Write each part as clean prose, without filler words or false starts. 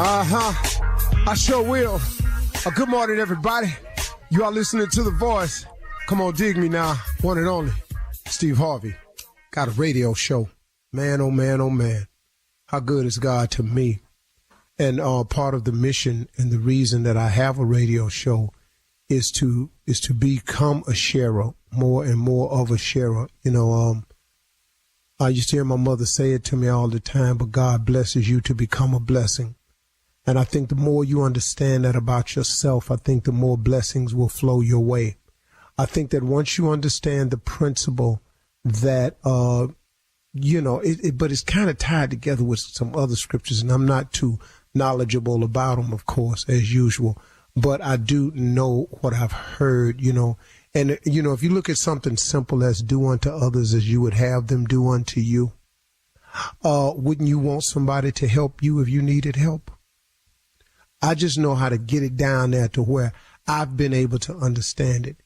I sure will. Good morning, everybody. You are listening to The Voice. Come on, dig me now. One and only, Steve Harvey. Got a radio show. Man, oh man, oh man. How good is God to me? And part of the mission and the reason that I have a radio show is to become a sharer, more and more of a sharer. You know, I used to hear my mother say it to me all the time, but God blesses you to become a blessing. And I think the more you understand that about yourself, I think the more blessings will flow your way. I think that once you understand the principle that, but it's kind of tied together with some other scriptures, and I'm not too knowledgeable about them, of course, as usual. But I do know what I've heard, and, if you look at something simple as do unto others as you would have them do unto you, wouldn't you want somebody to help you if you needed help? I just know how to get it down there to where I've been able to understand it.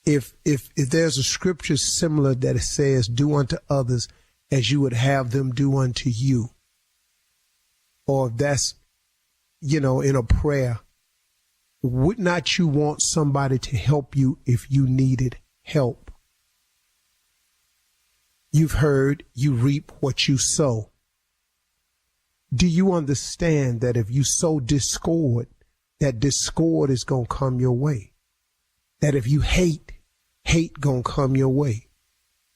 If there's a scripture similar that it says, do unto others as you would have them do unto you, or if that's, in a prayer, would not you want somebody to help you if you needed help? You've heard you reap what you sow. Do you understand that if you sow discord, that discord is going to come your way? That if you hate going to come your way?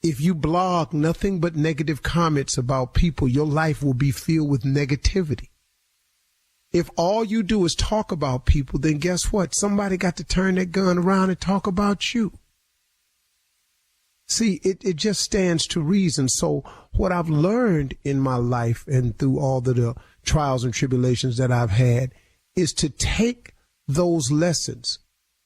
If you blog nothing but negative comments about people, your life will be filled with negativity. If all you do is talk about people, then guess what? Somebody got to turn that gun around and talk about you. See, it just stands to reason. So what I've learned in my life and through all the trials and tribulations that I've had is to take those lessons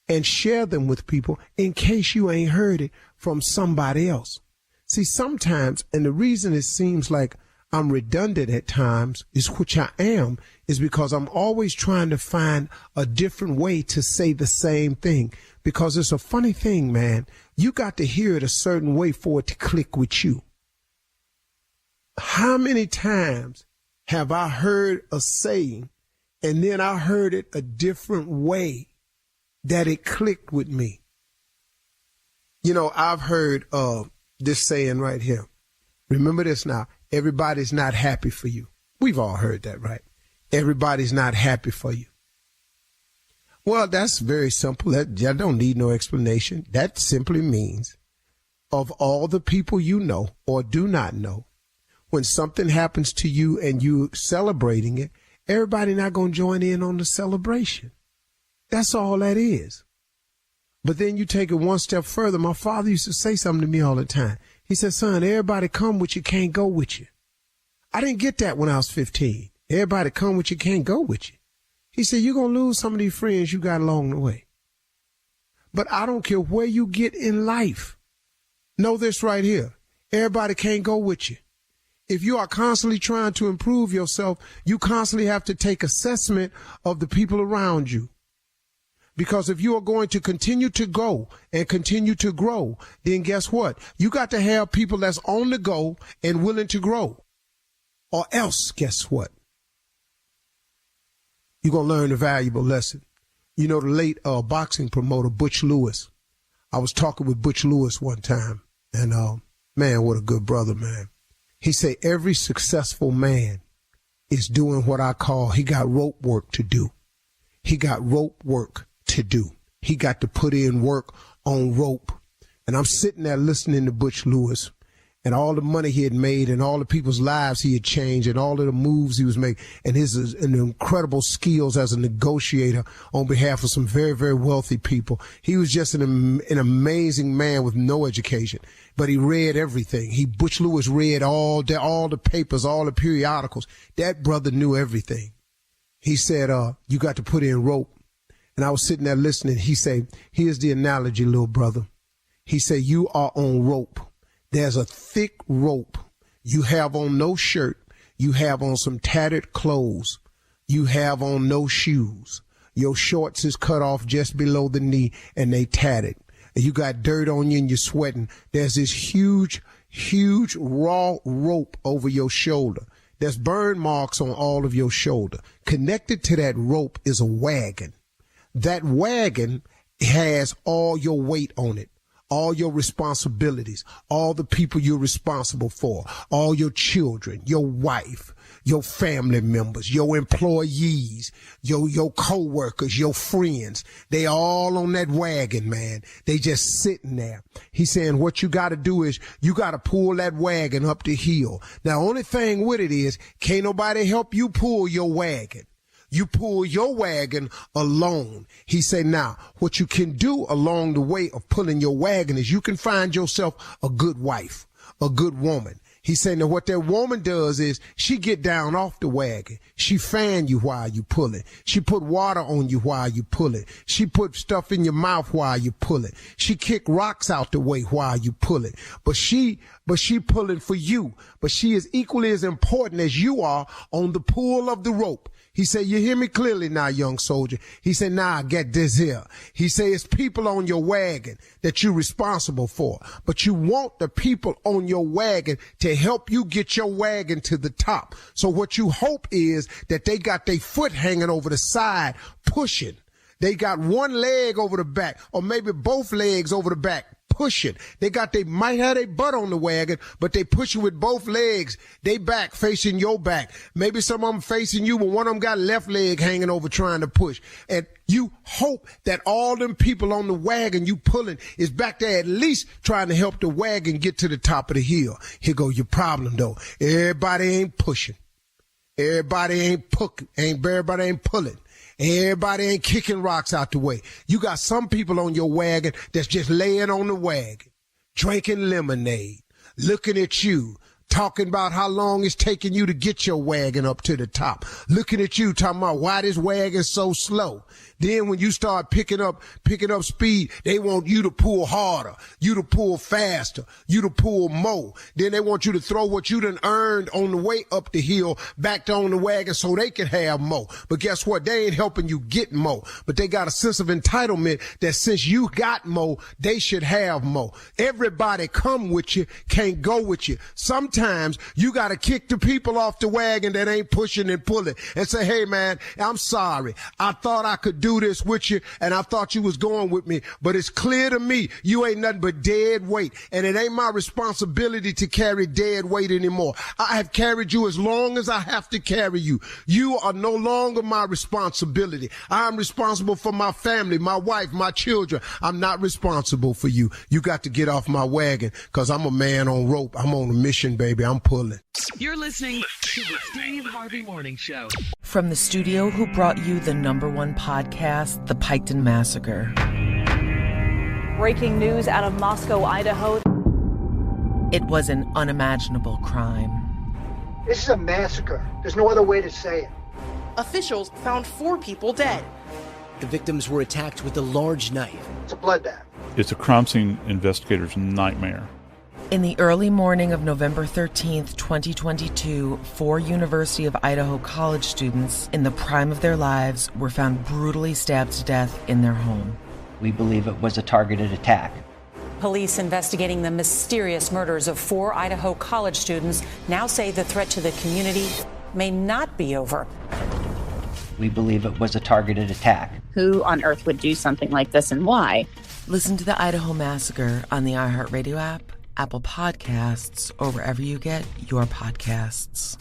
and share them with people in case you ain't heard it from somebody else. See, sometimes, and the reason it seems like I'm redundant at times, is which I am, is because I'm always trying to find a different way to say the same thing. Because it's a funny thing, man. You got to hear it a certain way for it to click with you. How many times have I heard a saying and then I heard it a different way that it clicked with me? I've heard this saying right here. Remember this now. Everybody's not happy for you. We've all heard that, right? Everybody's not happy for you. Well, that's very simple. That don't need no explanation. That simply means of all the people you know or do not know, when something happens to you and you celebrating it, everybody not going to join in on the celebration. That's all that is. But then you take it one step further. My father used to say something to me all the time. He said, son, everybody come with you, can't go with you. I didn't get that when I was 15. Everybody come with you, can't go with you. He said, you're going to lose some of these friends you got along the way. But I don't care where you get in life. Know this right here. Everybody can't go with you. If you are constantly trying to improve yourself, you constantly have to take assessment of the people around you. Because if you are going to continue to go and continue to grow, then guess what? You got to have people that's on the go and willing to grow. Or else, guess what? You're going to learn a valuable lesson. The late boxing promoter, Butch Lewis. I was talking with Butch Lewis one time, and man, what a good brother, man. He said every successful man is doing what I call, he got rope work to do. He got rope work to do. He got to put in work on rope. And I'm sitting there listening to Butch Lewis and all the money he had made and all the people's lives he had changed and all of the moves he was making and his incredible skills as a negotiator on behalf of some very, very wealthy people. He was just an amazing man with no education, but he read everything. Butch Lewis read all the papers, all the periodicals. That brother knew everything. He said, you got to put in rope. And I was sitting there listening. He said, here's the analogy, little brother. He said, you are on rope. There's a thick rope. You have on no shirt. You have on some tattered clothes. You have on no shoes. Your shorts is cut off just below the knee and they tattered. And you got dirt on you and you're sweating. There's this huge raw rope over your shoulder There's burn marks on all of your shoulder. Connected to that rope is a wagon. That wagon has all your weight on it, all your responsibilities, all the people you're responsible for, all your children, your wife, your family members, your employees, your co-workers, your friends. They all on that wagon, man. They just sitting there. He's saying what you got to do is you got to pull that wagon up the hill. Now, only thing with it is can't nobody help you pull your wagon. You pull your wagon alone. He said, now, what you can do along the way of pulling your wagon is you can find yourself a good wife, a good woman. He said, now what that woman does is she get down off the wagon. She fan you while you pull it. She put water on you while you pull it. She put stuff in your mouth while you pull it. She kick rocks out the way while you pull it. But she pulling for you. But she is equally as important as you are on the pull of the rope. He said, you hear me clearly now, young soldier. He said, nah, get this here. He said, it's people on your wagon that you're responsible for. But you want the people on your wagon to help you get your wagon to the top. So what you hope is that they got their foot hanging over the side, pushing. They got one leg over the back, or maybe both legs over the back, pushing. They might have their butt on the wagon, but they push you with both legs. They back facing your back. Maybe some of them facing you, but one of them got left leg hanging over trying to push. And you hope that all them people on the wagon you pulling is back there at least trying to help the wagon get to the top of the hill. Here go your problem though. Everybody ain't pushing. Everybody ain't pulling. Everybody ain't kicking rocks out the way. You got some people on your wagon that's just laying on the wagon, drinking lemonade, looking at you, talking about how long it's taking you to get your wagon up to the top, looking at you, talking about why this wagon's so slow. Then when you start picking up speed, they want you to pull harder, you to pull faster, you to pull more. Then they want you to throw what you done earned on the way up the hill back on the wagon so they can have more. But guess what? They ain't helping you get more. But they got a sense of entitlement that since you got more, they should have more. Everybody come with you, can't go with you. Sometimes you got to kick the people off the wagon that ain't pushing and pulling and say, hey, man, I'm sorry. I thought I could do this with you, and I thought you was going with me, but it's clear to me you ain't nothing but dead weight, and it ain't my responsibility to carry dead weight anymore. I have carried you as long as I have to carry you. You are no longer my responsibility. I'm responsible for my family, my wife, my children. I'm not responsible for you. You got to get off my wagon, because I'm a man on rope. I'm on a mission, baby. I'm pulling. You're listening to the Steve Harvey Morning Show. From the studio who brought you the #1 podcast, The Piketon Massacre. Breaking news out of Moscow, Idaho. It was an unimaginable crime. This is a massacre. There's no other way to say it. Officials found 4 people dead. The victims were attacked with a large knife. It's a bloodbath. It's a crime scene investigator's nightmare. In the early morning of November 13th, 2022, 4 University of Idaho college students in the prime of their lives were found brutally stabbed to death in their home. We believe it was a targeted attack. Police investigating the mysterious murders of 4 Idaho college students now say the threat to the community may not be over. We believe it was a targeted attack. Who on earth would do something like this and why? Listen to the Idaho Massacre on the iHeartRadio app, Apple Podcasts, or wherever you get your podcasts.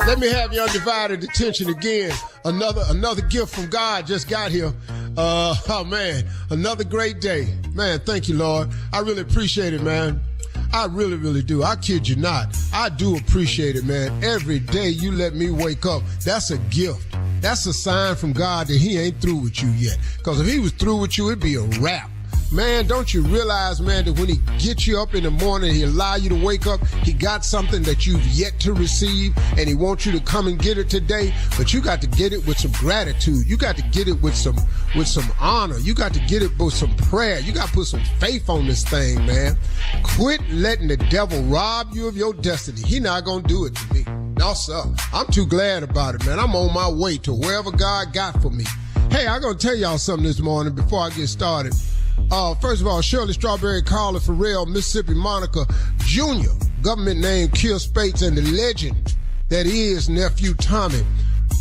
Let me have your undivided attention again. Another gift from God just got here. Oh man, another great day. Man, thank you, Lord. I really appreciate it, man. I really, really do. I kid you not. I do appreciate it, man. Every day you let me wake up, that's a gift. That's a sign from God that he ain't through with you yet. Because if he was through with you, it'd be a wrap. Man, don't you realize, man, that when he gets you up in the morning, he allow you to wake up, he got something that you've yet to receive, and he wants you to come and get it today, but you got to get it with some gratitude. You got to get it with some honor. You got to get it with some prayer. You got to put some faith on this thing, man. Quit letting the devil rob you of your destiny. He not going to do it to me. No, sir. I'm too glad about it, man. I'm on my way to wherever God got for me. Hey, I'm going to tell y'all something this morning before I get started. First of all, Shirley Strawberry, Carla Farrell, Mississippi Monica Jr., government name Kill Spates, and the legend that is Nephew Tommy.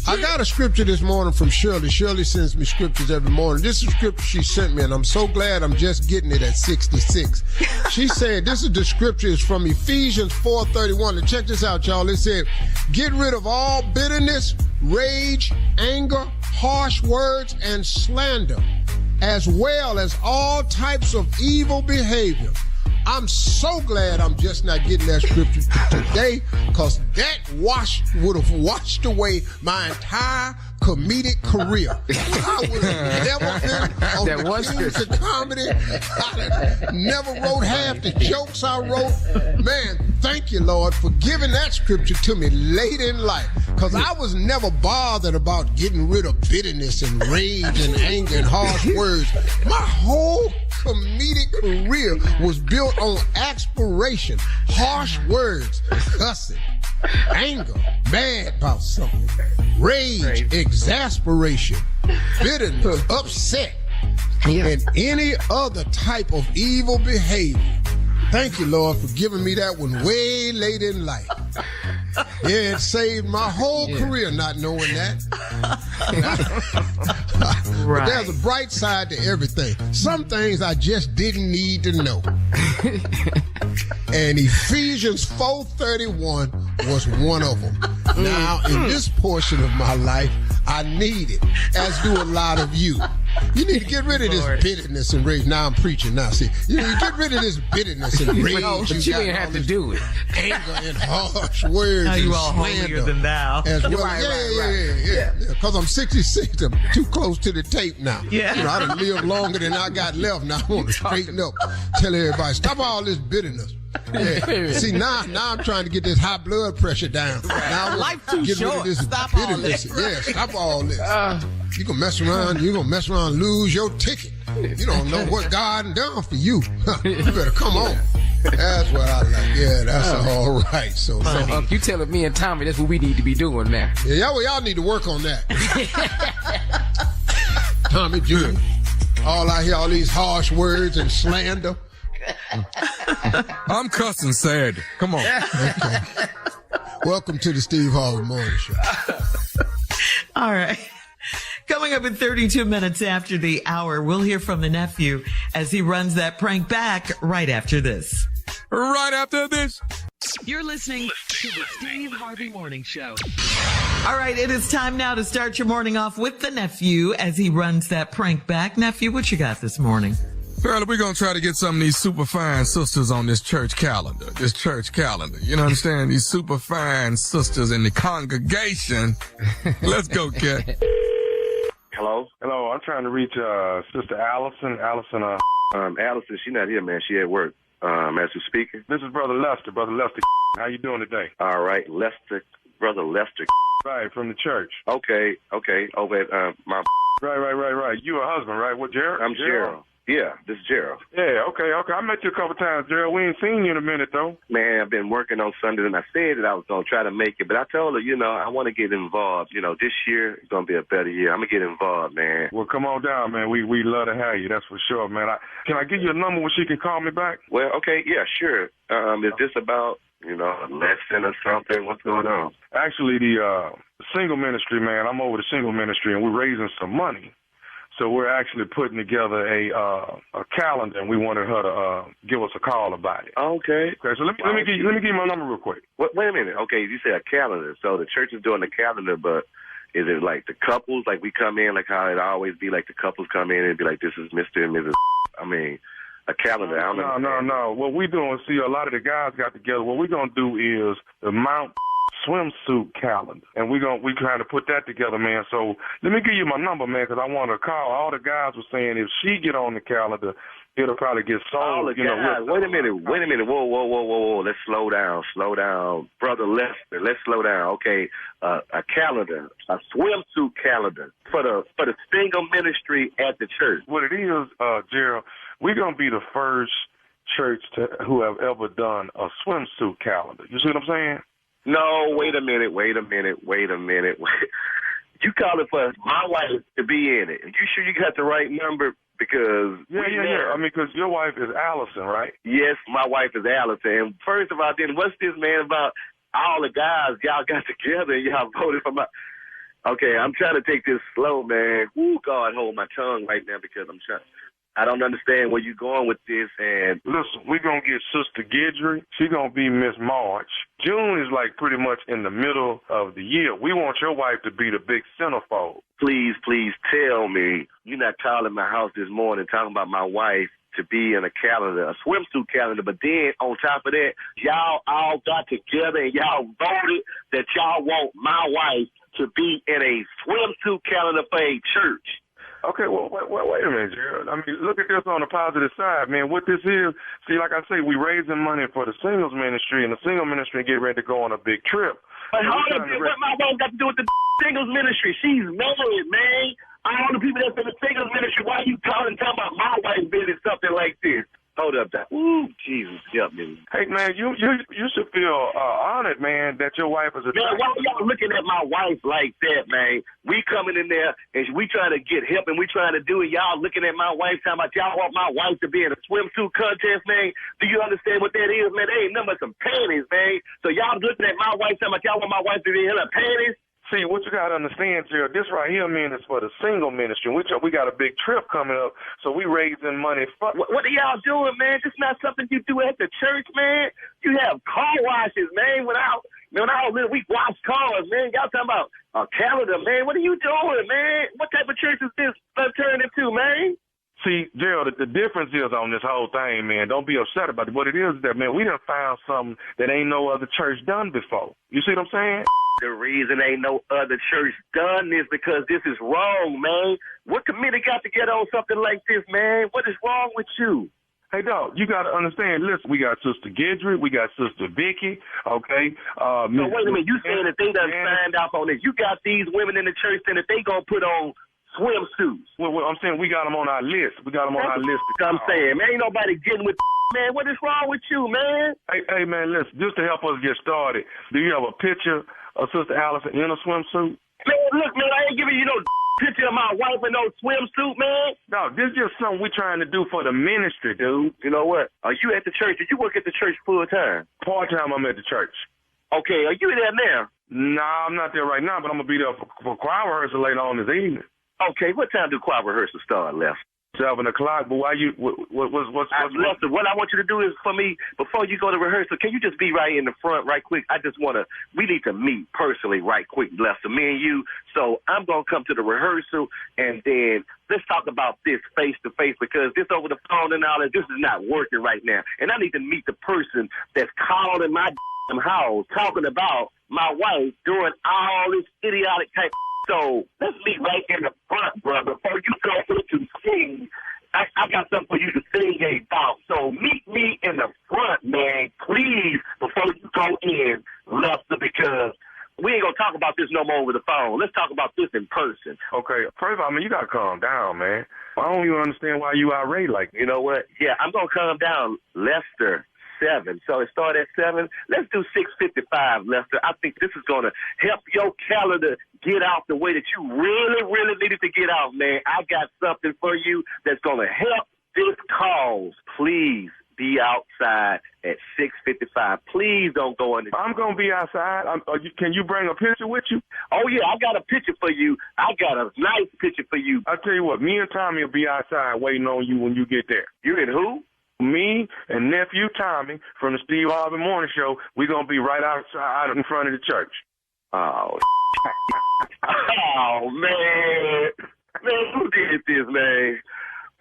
I got a scripture this morning from Shirley. Shirley sends me scriptures every morning. This is a scripture she sent me, and I'm so glad I'm just getting it at 66. She said, this is the scripture is from Ephesians 4:31. And check this out, y'all. It said, get rid of all bitterness, rage, anger, harsh words, and slander, as well as all types of evil behavior. I'm so glad I'm just not getting that scripture today, because that would have washed away my entire comedic career. I would have never been on the Kings of Comedy. I never wrote half the jokes I wrote. Man, thank you, Lord, for giving that scripture to me late in life, because I was never bothered about getting rid of bitterness and rage and anger and harsh words. My whole comedic career was built on aspiration, harsh words, cussing, anger, mad about something, rage, exasperation, bitterness, upset, and any other type of evil behavior. Thank you, Lord, for giving me that one way late in life. Yeah, it saved my whole career not knowing that. But there's a bright side to everything. Some things I just didn't need to know. And Ephesians 4:31 was one of them. Now, in this portion of my life, I need it, as do a lot of you. You need to get rid of this bitterness and rage. Now I'm preaching now. See, you need to get rid of this bitterness and rage. But you didn't have to do it. Anger and harsh words. Now and you all holier than thou. As well. Right. Yeah. Because I'm 66. I'm too close to the tape now. Yeah. You know, I done lived longer than I got left. Now I want to straighten up. Tell everybody, stop all this bitterness. Yeah. See, now I'm trying to get this high blood pressure down. Now Life too get short. Rid of this Stop bitterness. all this. Yeah, stop all this. You're going to mess around, lose your ticket. You don't know what God done for you. You better come on. That's what I like. Yeah, that's all right. So you telling me and Tommy that's what we need to be doing now. Yeah, y'all need to work on that. Tommy Jr. All I hear all these harsh words and slander. I'm cussing Saturday. Come on. Okay. Welcome to the Steve Harvey Morning Show. All right. Coming up in 32 minutes after the hour, we'll hear from the nephew as he runs that prank back right after this. Right after this. You're listening to the Steve Harvey Morning Show. All right, it is time now to start your morning off with the nephew as he runs that prank back. Nephew, what you got this morning? Well, we're going to try to get some of these super fine sisters on this church calendar. You know, understand? These super fine sisters in the congregation. Let's go, Kat. Hello, I'm trying to reach Sister Allison. Allison, she's not here, man. She at work. As we speaking. This is Brother Lester. Brother Lester, how you doing today? All right, Lester, Brother Lester. Right, from the church. Okay. Over at my. Right. You a husband, right? What, Gerald? I'm Gerald. Yeah, this is Gerald. Yeah, okay. I met you a couple times, Gerald. We ain't seen you in a minute, though. Man, I've been working on Sunday, and I said that I was going to try to make it, but I told her, I want to get involved. This year is going to be a better year. I'm going to get involved, man. Well, come on down, man. We love to have you, that's for sure, man. Can I give you a number where she can call me back? Well, okay, yeah, sure. Is this about, a lesson or something? What's going on? Actually, the single ministry, man, I'm over the single ministry, and we're raising some money. So we're actually putting together a calendar, and we wanted her to give us a call about it. Okay. So let me give you my number real quick. Wait a minute. Okay, you said a calendar. So the church is doing the calendar, but is it like the couples? Like we come in, like how it always be, like the couples come in and be like, this is Mr. and Mrs. I mean, a calendar. I don't know. No. What we doing? See, a lot of the guys got together. What we're gonna do is the Mount swimsuit calendar, and we trying to put that together, man. So let me give you my number, man, because I want to call. All the guys were saying if she get on the calendar, it'll probably get sold. All the guys. Wait a minute. Whoa. Let's slow down. Brother Lester, let's slow down. Okay, a calendar, a swimsuit calendar for the single ministry at the church. What it is, Gerald, we're gonna be the first church who have ever done a swimsuit calendar. You see what I'm saying? No, wait a minute. You calling for my wife to be in it. You sure you got the right number? because I mean, because your wife is Allison, right? Yes, my wife is Allison. And first of all, then what's this, man, about all the guys y'all got together and y'all voted for my... Okay, I'm trying to take this slow, man. Ooh, God, hold my tongue right now because I don't understand where you're going with this. And listen, we're going to get Sister Guidry. She's going to be Miss March. June is like pretty much in the middle of the year. We want your wife to be the big centerfold. Please tell me you're not calling my house this morning talking about my wife to be in a calendar, a swimsuit calendar. But then on top of that, y'all all got together and y'all voted that y'all want my wife to be in a swimsuit calendar for a church. Okay, well, wait a minute, Gerald. I mean, look at this on the positive side, man. What this is, see, like I say, we raising money for the singles ministry, and the single ministry get ready to go on a big trip. But hold on, what my wife got to do with the singles ministry? She's married, man. All the people that's in the singles ministry, why are you talking about my wife being in something like this? Hold up, that. Ooh, Jesus, help me. Hey, man, you should feel honored, man, that your wife is a... Man, why are y'all looking at my wife like that, man? We coming in there, and we trying to get help, and we trying to do it. Y'all looking at my wife, talking about y'all want my wife to be in a swimsuit contest, man. Do you understand what that is, man? They ain't nothing but some panties, man. So y'all looking at my wife, talking about y'all want my wife to be in her panties? See, what you got to understand, Gerald, this right here, man, is for the single ministry. We got a big trip coming up, so we raising money. What are y'all doing, man? This not something you do at the church, man. You have car washes, man. When I was little, we wash cars, man. Y'all talking about a calendar, man. What are you doing, man? What type of church is this turned into, man? See, Gerald, the difference is on this whole thing, man. Don't be upset about it. What it is that, man, we done found something that ain't no other church done before. You see what I'm saying? The reason ain't no other church done this because this is wrong, man. What committee got to get on something like this, man? What is wrong with you? Hey, dog, you got to understand, listen, we got Sister Guidry, we got Sister Vicky, okay? So wait a minute, you saying that they done signed off on this. You got these women in the church saying that they going to put on swimsuits. Well, I'm saying we got them on our list. We got them on our list. I'm saying, man, ain't nobody getting with man. What is wrong with you, man? Hey, man, listen, just to help us get started, do you have a picture of Sister Allison in a swimsuit? Man, look, man, I ain't giving you no picture of my wife in no swimsuit, man. No, this is just something we're trying to do for the ministry, dude. You know what? Are you at the church? Did you work at the church full time? Part time, I'm at the church. Okay, are you there now? Nah, I'm not there right now, but I'm gonna be there for choir rehearsal later on this evening. Okay, what time do choir rehearsal start, Lester? 7 o'clock, but why you, Lester, what I want you to do is for me, before you go to rehearsal, can you just be right in the front right quick? We need to meet personally right quick, Lester, me and you. So I'm going to come to the rehearsal, and then let's talk about this face to face because this over the phone and all that, this is not working right now. And I need to meet the person that's calling my house, talking about my wife doing all this idiotic type. So let's meet right in the front, brother. Before you go to sing, I got something for you to sing about. So meet me in the front, man, please, before you go in, Lester, because we ain't going to talk about this no more over the phone. Let's talk about this in person. Okay. First of all, man, you got to calm down, man. I don't even understand why you irate like that. You know what? Yeah, I'm going to calm down, Lester. 7. So it started at 7. Let's do 6:55, Lester. I think this is going to help your calendar get out the way that you really, really needed to get out, man. I got something for you that's going to help this cause. Please be outside at 6:55. Please don't go in. I'm going to be outside. Can you bring a picture with you? Oh, yeah, I got a picture for you. I got a nice picture for you. I'll tell you what, me and Tommy will be outside waiting on you when you get there. You and who? Me and nephew Tommy from the Steve Harvey Morning Show, we're going to be right outside in front of the church. Oh, oh, man. Man, who did this, man?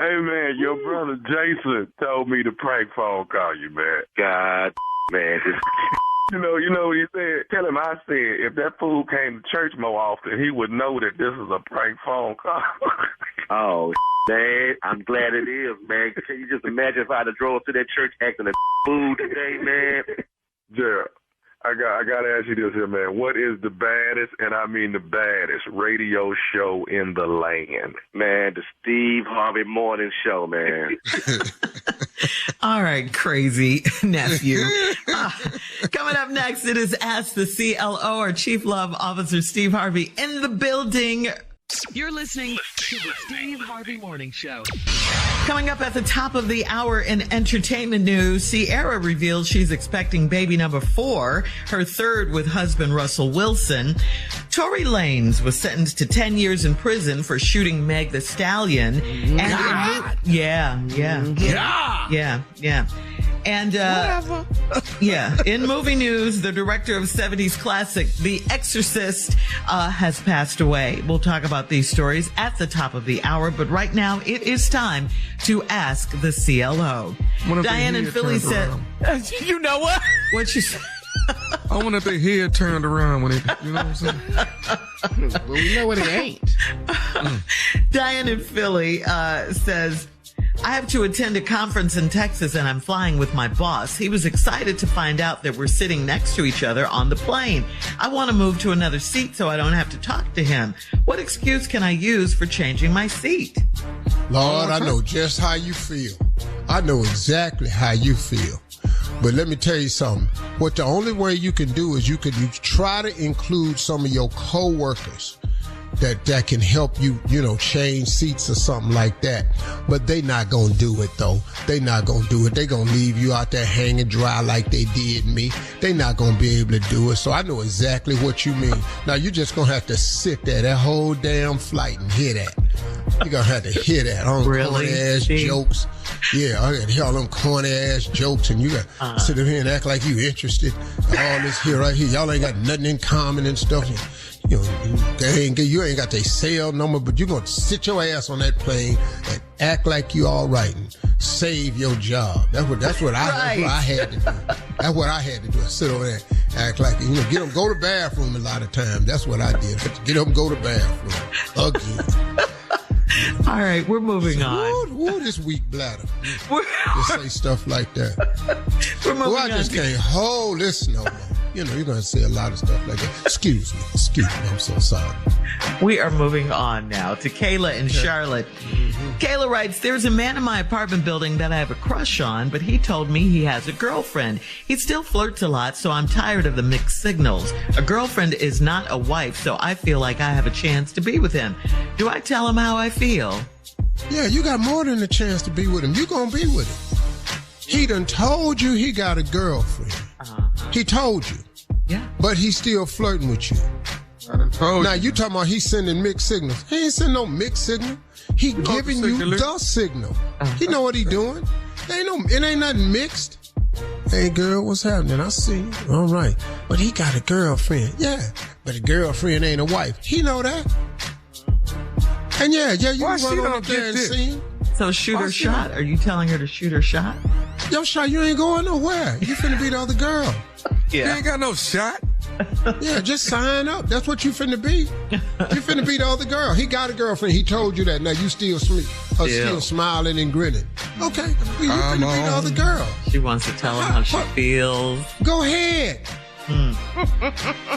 Hey, man, your brother Jason told me to prank phone call you, man. God, man. You know what he said? Tell him I said if that fool came to church more often, he would know that this is a prank phone call. Oh, man, I'm glad it is, man. Can you just imagine if I'd have drove to that church acting a fool today, man? Yeah, I got to ask you this here, man. What is the baddest, and I mean the baddest, radio show in the land? Man, the Steve Harvey Morning Show, man. All right, crazy nephew. Coming up next, it is Ask the CLO, our Chief Love Officer, Steve Harvey, in the building. You're listening to the Steve Harvey Morning Show. Coming up at the top of the hour in entertainment news, Ciara reveals she's expecting baby number 4, her third with husband Russell Wilson. Tory Lanez was sentenced to 10 years in prison for shooting Meg the Stallion. And yeah. And, in movie news, the director of 70s classic, The Exorcist, has passed away. We'll talk about these stories at the top of the hour, but right now it is time to ask the CLO. Diane in Philly said, you know what? What you said? I wonder if their head turned around when it, you know what I'm saying? Well, we know what it ain't. Diane in Philly says, I have to attend a conference in Texas and I'm flying with my boss. He was excited to find out that we're sitting next to each other on the plane. I want to move to another seat so I don't have to talk to him. What excuse can I use for changing my seat? Lord, I know just how you feel. I know exactly how you feel. But let me tell you something. What the only way you can do is you try to include some of your coworkers that can help you, change seats or something like that. But they not gonna do it though. They not gonna do it. They gonna leave you out there hanging dry like they did me. They not gonna be able to do it. So I know exactly what you mean. Now you just gonna have to sit there that whole damn flight and hear that. You're gonna have to hear that. All them corny ass jokes. Yeah, I gotta hear all them corny ass jokes, and you gotta sit up here and act like you interested. All this here right here. Y'all ain't got nothing in common and stuff. You ain't got their cell number, but you're going to sit your ass on that plane and act like you all right and save your job. That's what I had to do. That's what I had to do. I sit over there and act like, get them go to the bathroom a lot of times. That's what I did. Get them go to the bathroom again. All right, we're moving on. Woo, this weak bladder. Just say stuff like that. We're moving on. I just can't hold this no more. You're going to say a lot of stuff like that. Excuse me, I'm so sorry. We are moving on now to Kayla in Charlotte. Mm-hmm. Kayla writes, there's a man in my apartment building that I have a crush on, but he told me he has a girlfriend. He still flirts a lot, so I'm tired of the mixed signals. A girlfriend is not a wife, so I feel like I have a chance to be with him. Do I tell him how I feel? Yeah, you got more than a chance to be with him. You're going to be with him. He done told you he got a girlfriend. He told you. Yeah. But he's still flirting with you. I done told now, you. You talking about he's sending mixed signals. He ain't sending no mixed signal. He giving you the signal. He know what he doing. It ain't nothing mixed. Hey, girl, what's happening? I see you. All right. But he got a girlfriend. Yeah. But a girlfriend ain't a wife. He know that. And you run on up there and see him. So shoot her shot. Are you telling her to shoot her shot? Yo, shot, you ain't going nowhere. You finna be the other girl. Yeah. You ain't got no shot. Yeah, just sign up. That's what you finna be. You finna be the other girl. He got a girlfriend. He told you that. Now you still still smiling and grinning. Okay, you finna be the other girl. She wants to tell him how she feels. Go ahead.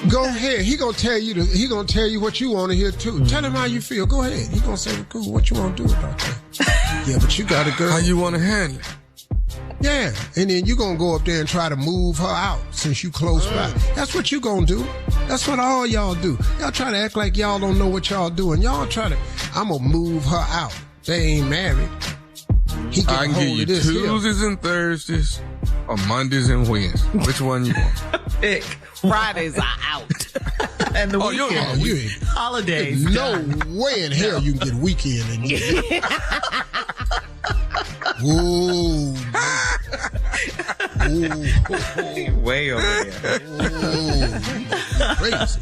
Go ahead. He gonna tell you what you want to hear too. Tell him how you feel. Go ahead. He gonna say, cool, what you want to do about that? Yeah, but you got a girl. How you want to handle it? Yeah, and then you gonna go up there and try to move her out since you close by. That's what you gonna do. That's what all y'all do. Y'all try to act like y'all don't know what y'all doing. Y'all try to, I'm gonna move her out. They ain't married. I can give you Tuesdays and Thursdays or Mondays and Wednesdays. Which one you want? Pick. Fridays are out. And the weekend. Holidays. No way in hell you can get weekend in you. Ooh. Way over there. Crazy.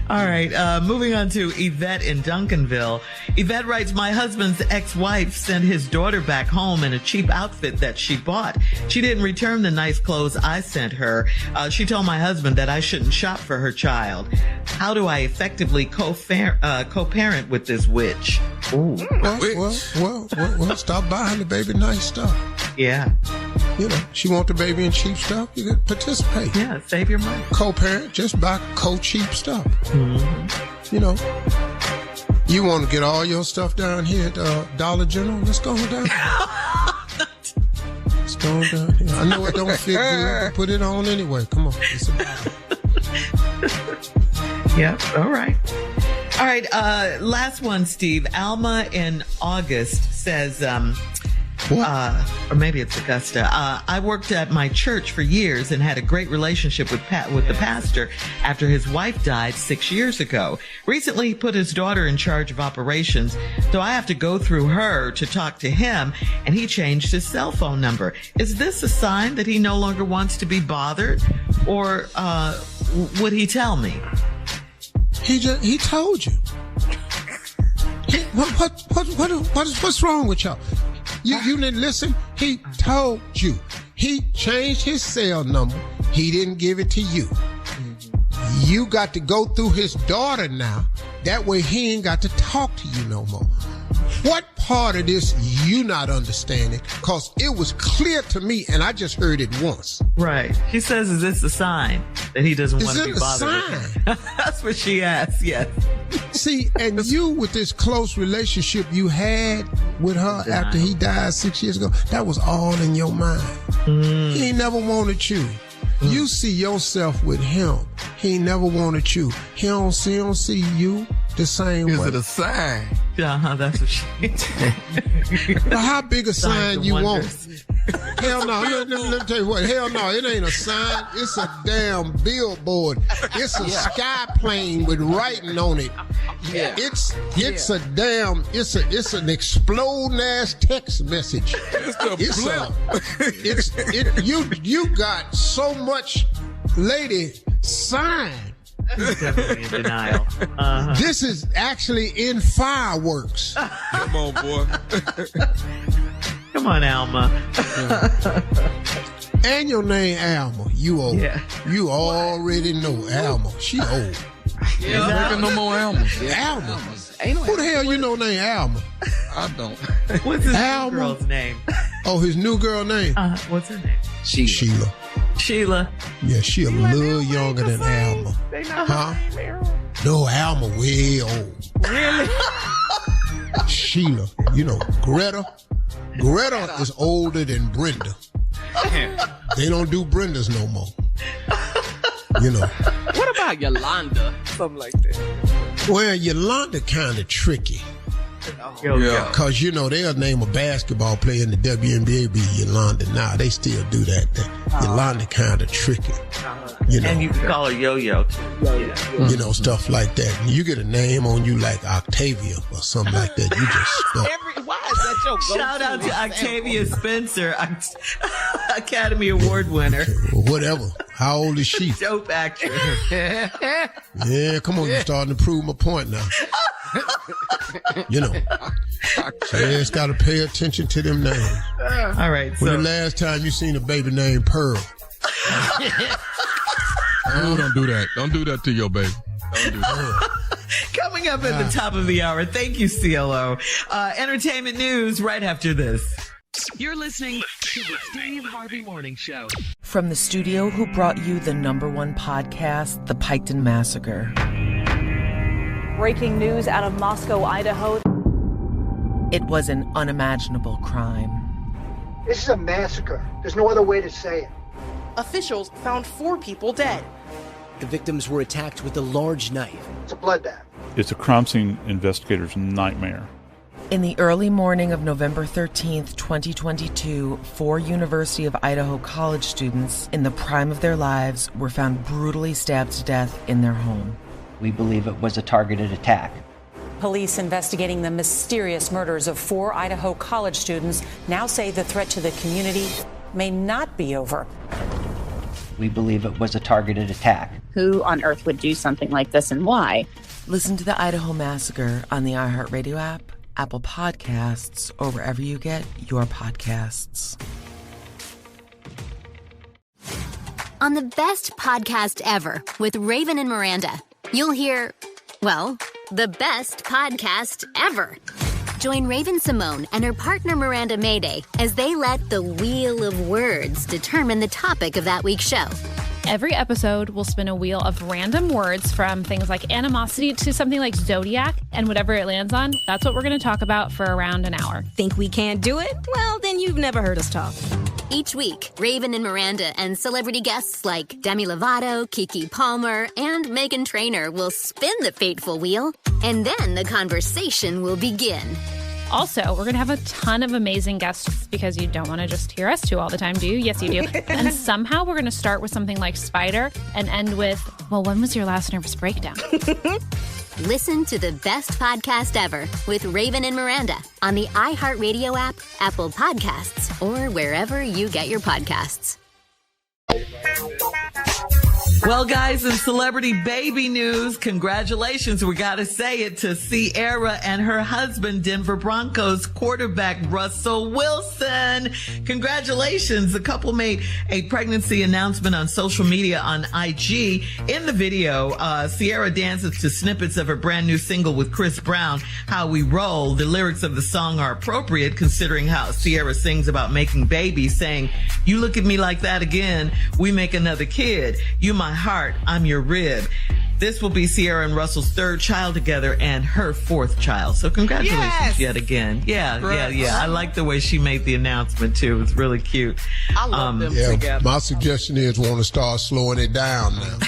All right, moving on to Yvette in Duncanville. Yvette writes, my husband's ex-wife sent his daughter back home in a cheap outfit that she bought. She didn't return the nice clothes I sent her. She told my husband that I shouldn't shop for her child. How do I effectively co-parent with this witch? Ooh. Well, stop buying the baby nice stuff. Yeah. She want the baby in cheap stuff, you can participate. Yeah, save your money. Co-parent, just buy cheap stuff. Mm-hmm. You want to get all your stuff down here at Dollar General? Let's go down. Let's go down here. I know it don't fit good, but put it on anyway. Come on. It's about it. Yeah, all right. All right, last one, Steve. Alma in August says, or maybe it's Augusta. I worked at my church for years and had a great relationship with the pastor after his wife died 6 years ago. Recently, he put his daughter in charge of operations, so I have to go through her to talk to him, and he changed his cell phone number. Is this a sign that he no longer wants to be bothered, or would he tell me? He told you. What's wrong with y'all? You didn't listen? He told you. He changed his cell number. He didn't give it to you. You got to go through his daughter now. That way he ain't got to talk to you no more. What part of this you not understanding? Because it was clear to me, and I just heard it once. Right. She says, is this a sign that he doesn't want to be bothered? Is it a sign? That's what she asked, yes. See, and you with this close relationship you had with her after he died 6 years ago, that was all in your mind. He ain't never wanted you. You see yourself with him. He ain't never wanted you. He don't see you the same way. Is it a sign? That's what she But how big a sign you want? Hell no. Let me tell you what. Hell no. It ain't a sign. It's a damn billboard. It's a sky plane with writing on it. Yeah. It's an exploding ass text message. You got so much lady sign. He's definitely in denial. This is actually in fireworks. Come on, boy. Come on, Alma. And your name Alma. You old. Yeah. You already know Alma. She old. Yeah, no more Alma. Alma. Who the hell you know named Alma? I don't. What's his new girl's name? Oh, his new girl name? What's her name? Sheila. Yeah, she a little younger than Alma. Huh? No, Alma way old. Really? Sheila. You know, Greta is older than Brenda. They don't do Brendas no more. You know. What about Yolanda? Something like that. Well, Yolanda kind of tricky. Yeah. Because, you know, they'll name a basketball player in the WNBA be Yolanda. Nah, they still do that. Yolanda kind of tricky. You know. And you can call her Yo-Yo, too. You know, stuff like that. And you get a name on you like Octavia or something like that. You just stuck. Why is that your go-to? Shout out to Octavia Spencer, Academy Award winner. Okay, well, whatever. How old is she? Dope actress. Yeah, come on. You're starting to prove my point now. You know, so you just got to pay attention to them names. All right. When the last time you seen a baby named Pearl? Oh, don't do that. Don't do that to your baby. Don't do that. Coming up at the top of the hour. Thank you, CLO. Entertainment news right after this. You're listening to the Steve Harvey Morning Show. From the studio who brought you the #1 podcast, The Piketon Massacre. Breaking news out of Moscow, Idaho. It was an unimaginable crime. This is a massacre. There's no other way to say it. Officials found 4 people dead. The victims were attacked with a large knife. It's a bloodbath. It's a crime scene investigator's nightmare. In the early morning of November 13th, 2022, 4 University of Idaho college students in the prime of their lives were found brutally stabbed to death in their home. We believe it was a targeted attack. Police investigating the mysterious murders of 4 Idaho college students now say the threat to the community may not be over. We believe it was a targeted attack. Who on earth would do something like this and why? Listen to the Idaho Massacre on the iHeartRadio app, Apple Podcasts, or wherever you get your podcasts. On the best podcast ever with Raven and Miranda, you'll hear, well, the best podcast ever. Join Raven Simone and her partner Miranda Mayday as they let the Wheel of Words determine the topic of that week's show. Every episode will spin a wheel of random words from things like animosity to something like zodiac, and whatever it lands on, that's what we're going to talk about for around an hour. Think we can't do it? Well, then you've never heard us talk. Each week, Raven and Miranda and celebrity guests like Demi Lovato, Keke Palmer, and Meghan Trainor will spin the fateful wheel, and then the conversation will begin. Also, we're going to have a ton of amazing guests because you don't want to just hear us two all the time, do you? Yes, you do. And somehow we're going to start with something like Spider and end with, well, when was your last nervous breakdown? Listen to the best podcast ever with Raven and Miranda on the iHeartRadio app, Apple Podcasts, or wherever you get your podcasts. Well, guys, in celebrity baby news, congratulations, we got to say it, to Ciara and her husband, Denver Broncos quarterback Russell Wilson. Congratulations. The couple made a pregnancy announcement on social media on IG. In the video, Ciara dances to snippets of her brand new single with Chris Brown, How We Roll. The lyrics of the song are appropriate considering how Ciara sings about making babies, saying, "You look at me like that again, we make another kid. You my heart, I'm your rib." This will be Ciara and Russell's third child together and her fourth child. So congratulations yet again. Yeah. I like the way she made the announcement too. It was really cute. I love them together. My suggestion is want to start slowing it down now.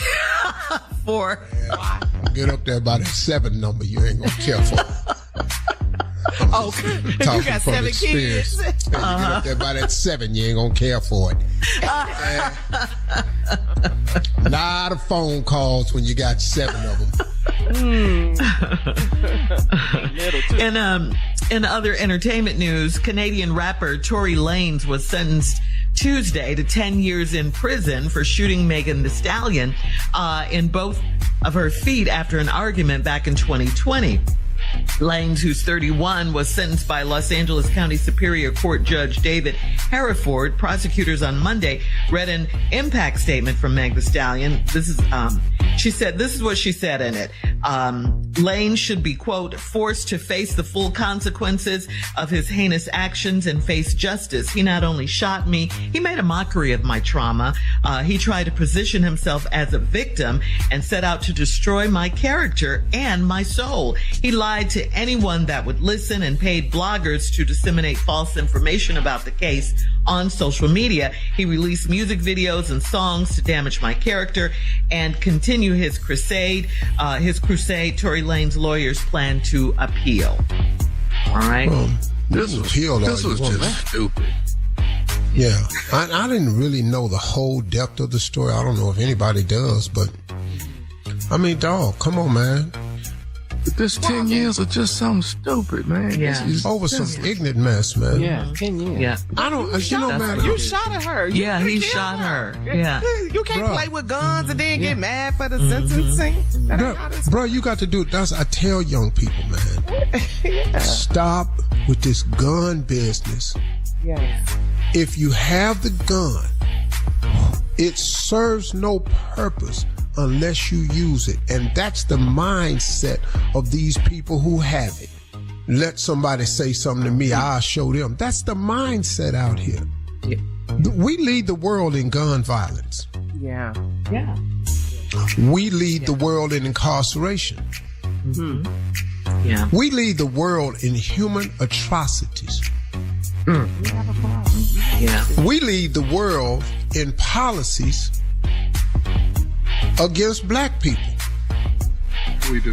Get up there by that 7 number. You ain't gonna care for it. You got 7 kids. Get up there by that 7, you ain't gonna care for it. A lot of phone calls when you got 7 of them. In other entertainment news, Canadian rapper Tory Lanez was sentenced Tuesday to 10 years in prison for shooting Megan Thee Stallion in both of her feet after an argument back in 2020. Lanez, who's 31, was sentenced by Los Angeles County Superior Court Judge David Hereford. Prosecutors on Monday read an impact statement from Meg Thee Stallion. This is what she said in it. Lanez should be, quote, forced to face the full consequences of his heinous actions and face justice. He not only shot me, he made a mockery of my trauma. He tried to position himself as a victim and set out to destroy my character and my soul. He lied to anyone that would listen and paid bloggers to disseminate false information about the case on social media. He released music videos and songs to damage my character and continue his crusade. Tory Lanez lawyers plan to appeal. All right. This was just stupid. Yeah. I didn't really know the whole depth of the story. I don't know if anybody does, but I mean, dog, come on, man. This 10 years of just something stupid, man. Yeah. Over some ignorant mess, man. Yeah, 10 years. Yeah. I don't, man. You shot at her. He shot her. Yeah. You can't play with guns and then get mad for the sentencing. Bro, you got to do it. I tell young people, man. Stop with this gun business. Yes. If you have the gun, it serves no purpose unless you use it. And that's the mindset of these people who have it. Let somebody say something to me, I'll show them. That's the mindset out here. Yeah. We lead the world in gun violence. Yeah. We lead the world in incarceration. Mm-hmm. Yeah. We lead the world in human atrocities. We have a problem. Yeah. We lead the world in policies against black people. We do.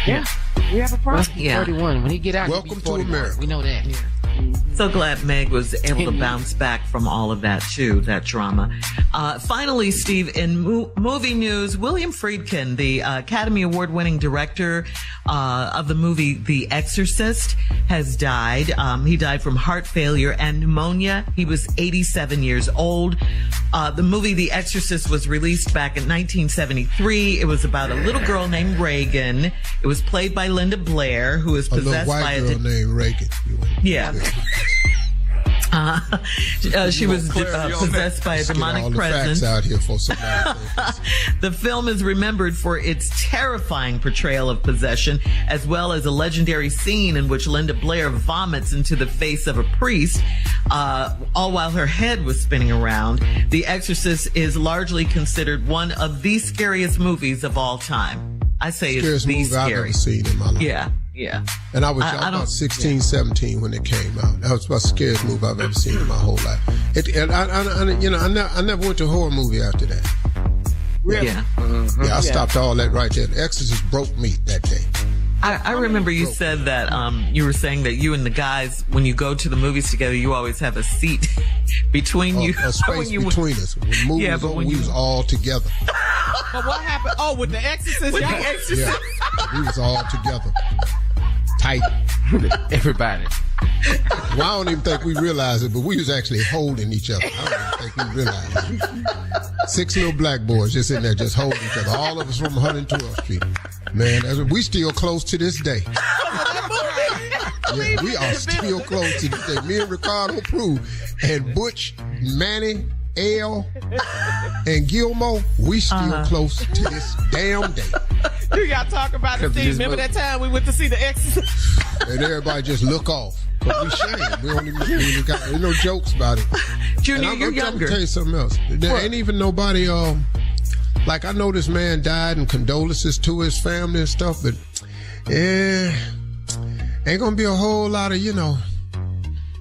Yeah. We have a problem. Yeah. 31. When he get out, Welcome to America. We know that. Yeah. So glad Meg was able to bounce back from all of that too, that drama. Finally, Steve, in movie news, William Friedkin, the Academy Award winning director of the movie The Exorcist, has died. He died from heart failure and pneumonia. He was 87 years old. The movie The Exorcist was released back in 1973. It was about a little girl named Reagan. It was played by Linda Blair, who is possessed by a little white girl named Reagan. Yeah. She was possessed by a demonic presence. Out here for The film is remembered for its terrifying portrayal of possession, as well as a legendary scene in which Linda Blair vomits into the face of a priest, all while her head was spinning around. The Exorcist is largely considered one of the scariest movies of all time. I say it's the scariest movie I've ever seen in my life. Yeah. Yeah. And I was about 16, 17 when it came out. That was about the scariest movie I've ever seen in my whole life. I never went to a horror movie after that. Really? Yeah. I stopped all that right there. The Exorcist broke me that day. I remember you said that you were saying that you and the guys, when you go to the movies together, you always have a seat between you. A space between us. When the movie was on, we was all together. But what happened? Oh, with the Exorcist? With the Exorcist. Yeah, we was all together. Tight. Everybody. Well, I don't even think we realized it, but we was actually holding each other. I don't even think we realized it. 6 little black boys just sitting there just holding each other. All of us from 112th Street. Man, we still close to this day. Yeah, we are still close to this day. Me and Ricardo Prue and Butch, Manny, L, and Gilmore, we still close to this damn day. Do y'all talk about it, Steve? Remember that time we went to see The Exorcist? And everybody just look off. Because we shame. We don't even got there's no jokes about it. Junior, you're younger. I'm tell you something else. There ain't even nobody, like I know this man died and condolences to his family and stuff, but ain't gonna be a whole lot of,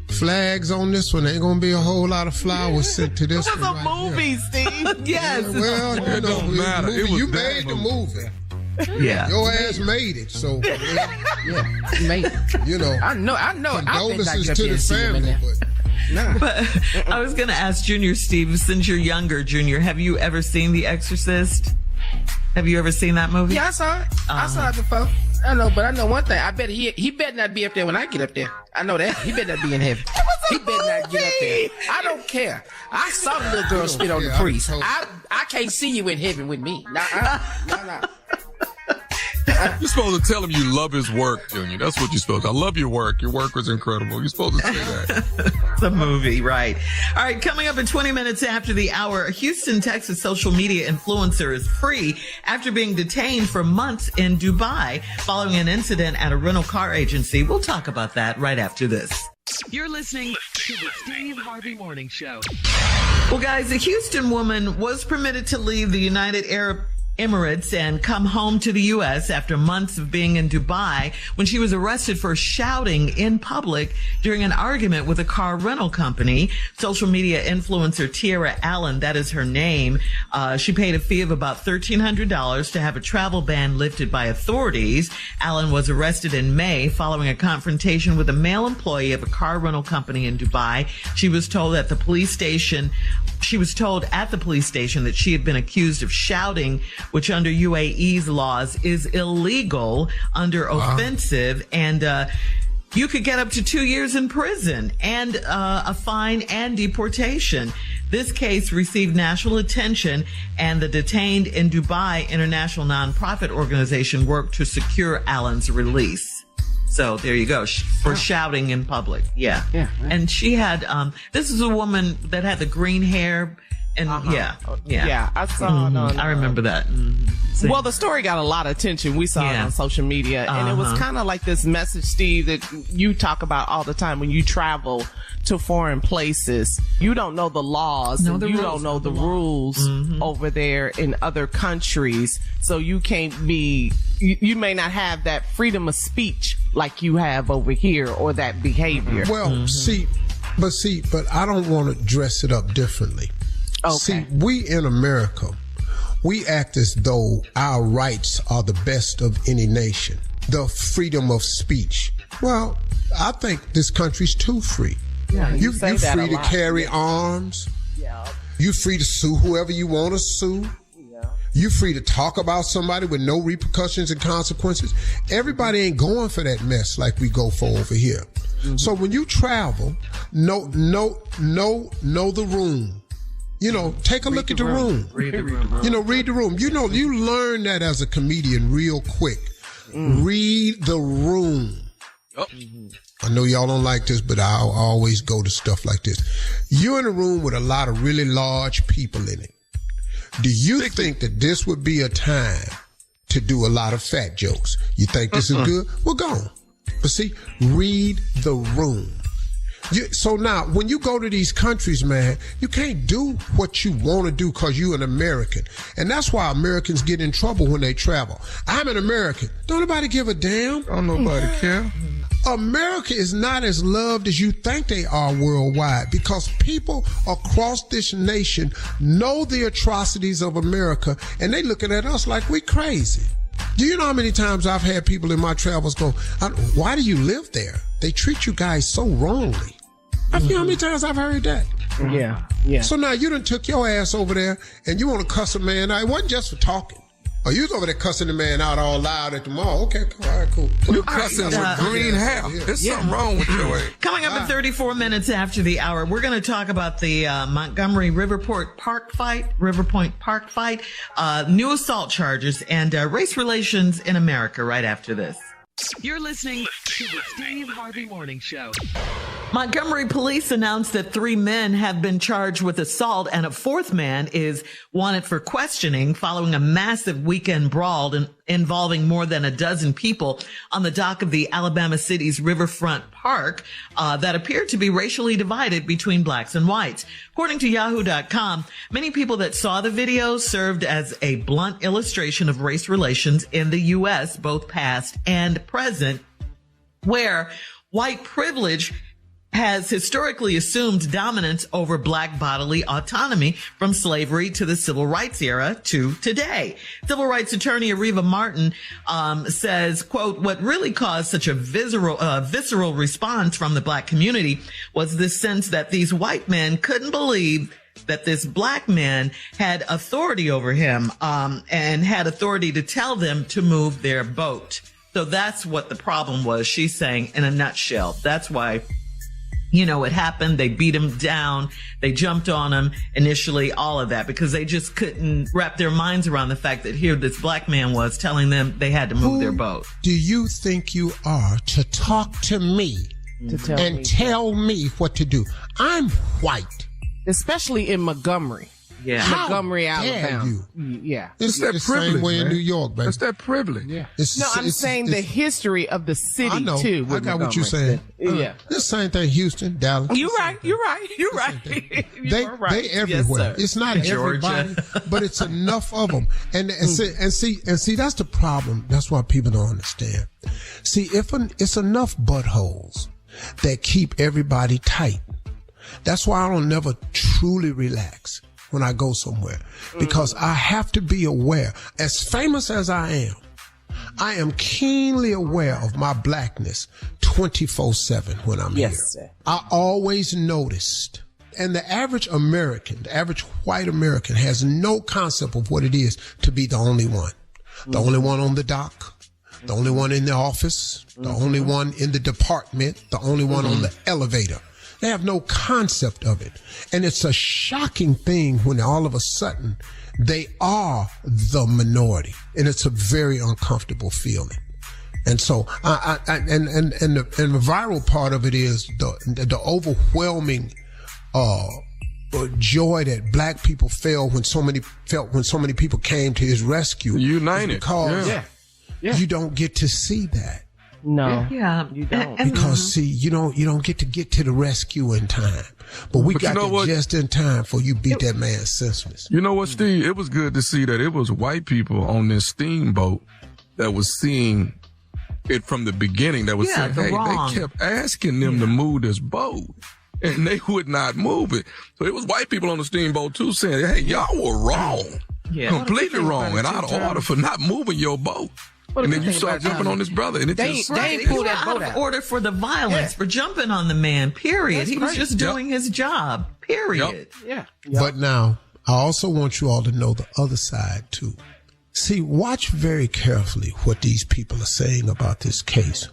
flags on this one. Ain't gonna be a whole lot of flowers sent to this one. It was a movie, Steve. Yes. Yeah, well, it don't matter. You made the movie. Yeah. Your ass made it, so yeah, you made it. I know. Condolences to the family, but I was going to ask Junior, Steve, since you're younger, Junior, have you ever seen The Exorcist? Have you ever seen that movie? Yeah, I saw it. I saw it before. I know, but I know one thing. I bet he better not be up there when I get up there. I know that. He better not be in heaven. He better not get up there. I don't care. I saw the little girl spit on the priest. I can't see you in heaven with me. No. You're supposed to tell him you love his work, Junior. That's what you're supposed to. I love your work. Your work was incredible. You're supposed to say that. The movie, right. All right, coming up in 20 minutes after the hour, a Houston, Texas social media influencer is free after being detained for months in Dubai following an incident at a rental car agency. We'll talk about that right after this. You're listening to the Steve Harvey Morning Show. Well, guys, a Houston woman was permitted to leave the United Arab Emirates and come home to the U.S. after months of being in Dubai when she was arrested for shouting in public during an argument with a car rental company. Social media influencer Ciara Allen, that is her name. She paid a fee of about $1,300 to have a travel ban lifted by authorities. Allen was arrested in May following a confrontation with a male employee of a car rental company in Dubai. She was told at the police station that she had been accused of shouting, which under UAE's laws is illegal under offensive, and you could get up to 2 years in prison and a fine and deportation. This case received national attention, and the Detained in Dubai International Nonprofit Organization worked to secure Allen's release. So there you go, for shouting in public. Yeah. And she had, this is a woman that had the green hair. And yeah, I saw it on. I remember that. Well, the story got a lot of attention. We saw it on social media, and it was kind of like this message, Steve, that you talk about all the time when you travel to foreign places. You don't know the laws, and you don't know the rules over there in other countries, so you can't be. You may not have that freedom of speech like you have over here, or that behavior. Well, but I don't want to dress it up differently. Okay. See, we in America, we act as though our rights are the best of any nation. The freedom of speech. Well, I think this country's too free. Yeah, you're free to carry arms. Yeah. You're free to sue whoever you want to sue. Yeah. You're free to talk about somebody with no repercussions and consequences. Everybody ain't going for that mess like we go for over here. Mm-hmm. So when you travel, know the room. Take a look at the room. Read the room. Read the room. You learn that as a comedian real quick. Read the room. I know y'all don't like this, but I'll always go to stuff like this. You're in a room with a lot of really large people in it. Do you think that this would be a time to do a lot of fat jokes? You think this is good? Well, go on. But see, read the room. So now, when you go to these countries, man, you can't do what you want to do because you're an American. And that's why Americans get in trouble when they travel. I'm an American. Don't nobody give a damn. Don't nobody care. America is not as loved as you think they are worldwide because people across this nation know the atrocities of America, and they looking at us like we crazy. Do you know how many times I've had people in my travels go, why do you live there? They treat you guys so wrongly. You know how many times I've heard that? Yeah. So now you done took your ass over there and you want to cuss a man out. It wasn't just for talking. Oh, you was over there cussing the man out all loud at the mall. Okay, all right, cool. You cussing with green hair. There's something wrong with your way. Coming up at 34 minutes after the hour, we're going to talk about the Montgomery Riverpoint Park fight, new assault charges, and race relations in America right after this. You're listening to the Steve Harvey Morning Show. Montgomery police announced that 3 men have been charged with assault and a 4th man is wanted for questioning following a massive weekend brawl involving more than a dozen people on the dock of the Alabama city's Riverfront Park that appeared to be racially divided between blacks and whites. According to Yahoo.com, many people that saw the video served as a blunt illustration of race relations in the U.S., both past and present, where white privilege has historically assumed dominance over black bodily autonomy from slavery to the civil rights era to today. Civil rights attorney Ariva Martin says, quote, what really caused such a visceral response from the black community was this sense that these white men couldn't believe that this black man had authority over him and had authority to tell them to move their boat. So that's what the problem was, she's saying, in a nutshell. That's why, it happened. They beat him down. They jumped on him initially, all of that, because they just couldn't wrap their minds around the fact that here this black man was telling them they had to move their boat. Do you think you are to talk to me tell me what to do? I'm white. Especially in Montgomery. Yeah. Montgomery, Alabama. Yeah. It's that privilege, same way in New York, baby. It's that privilege. Yeah. I'm saying the history of the city, too. I got what you're saying. Yeah. It's the same thing, Houston, Dallas. You're right. They everywhere. Yes, it's not everybody, but it's enough of them. And see, that's the problem. That's why people don't understand. See, it's enough buttholes that keep everybody tight. That's why I don't never truly relax when I go somewhere, because I have to be aware. As famous as I am keenly aware of my blackness 24/7 when I'm here. Sir. I always noticed. And the average American, the average white American has no concept of what it is to be the only one. The only one on the dock, the only one in the office, the only one in the department, the only one on the elevator. They have no concept of it. And it's a shocking thing when all of a sudden they are the minority. And it's a very uncomfortable feeling. And so, the viral part of it is the overwhelming joy that black people felt when so many people came to his rescue. United. Because you don't get to see that. No. Yeah. You don't. Because see, you don't get to the rescue in time. But we got there just in time for you beat that man senseless. You know what, Steve? It was good to see that it was white people on this steamboat that was seeing it from the beginning, that was saying, hey, they kept asking them to move this boat and they would not move it. So it was white people on the steamboat too saying, hey, y'all were wrong. Yeah. Completely wrong and out of order for not moving your boat. And then you start jumping on this brother, and they pulled that boat out. Order for the violence, for jumping on the man. Period. He was just doing his job. Period. Yeah. But now, I also want you all to know the other side too. See, watch very carefully what these people are saying about this case.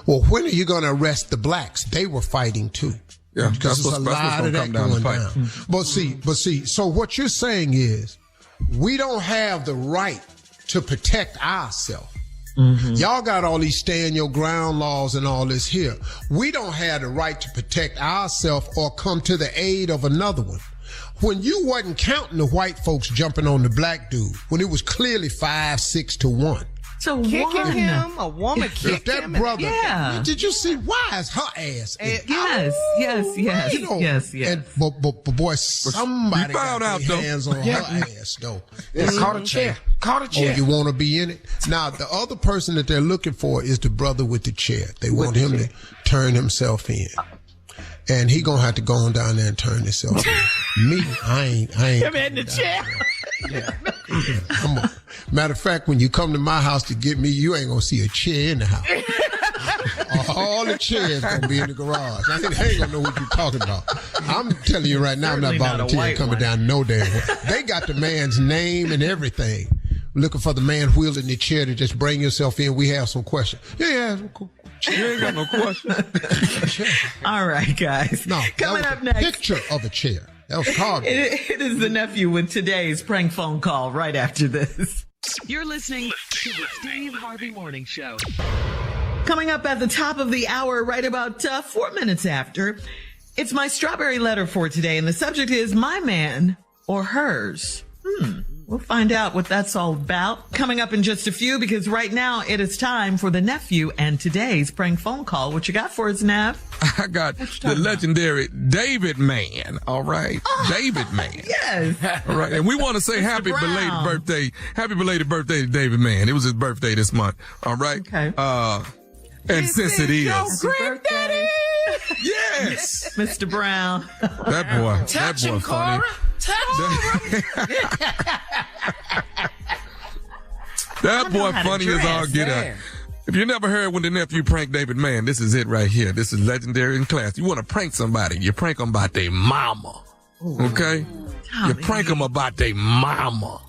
Well, when are you going to arrest the blacks? They were fighting too. Yeah, because there's a lot of that going down. But see, so what you're saying is, we don't have the right to protect ourselves. Y'all got all these stand your ground laws and all this here. We don't have the right to protect ourselves or come to the aid of another one. When you wasn't counting the white folks jumping on the black dude, when it was clearly 5-6 to 1. So kicking him, a woman kicked that him. Brother, did you see why is her ass? Yes. And, but boy, somebody got their hands on her ass though. Caught a chair. Oh, you want to be in it? Now, the other person that they're looking for is the brother with the chair. They want him to turn himself in. And he gonna have to go on down there and turn himself in. Me, I ain't. Him in the chair. Yeah. Come on. Matter of fact, when you come to my house to get me, you ain't gonna see a chair in the house. All the chairs gonna be in the garage. I ain't gonna know what you're talking about. I'm telling you right now, I'm not volunteering coming down no damn way. They got the man's name and everything. Looking for the man wheeling the chair to just bring yourself in. We have some questions. Yeah, you ain't got no question. All right, guys. No, coming up next. Picture of a chair. That was cardboard. It is the nephew with today's prank phone call right after this. You're listening to the Steve Harvey Morning Show. Coming up at the top of the hour, right about 4 minutes after, it's my strawberry letter for today, and the subject is my man or hers. We'll find out what that's all about coming up in just a few, because right now it is time for the nephew and today's prank phone call. What you got for us, Nav? I got the legendary David Mann. All right. David Mann. Yes. All right. And we want to say happy belated birthday to David Mann. It was his birthday this month. All right. Okay. And since it is. Your granddaddy. Yes. Mr. Brown. That boy funny. That boy funny as all get out. If you never heard when the nephew pranked David Mann, this is it right here. This is legendary in class. You want to prank somebody, you prank them about their mama. Okay? You prank them about their mama.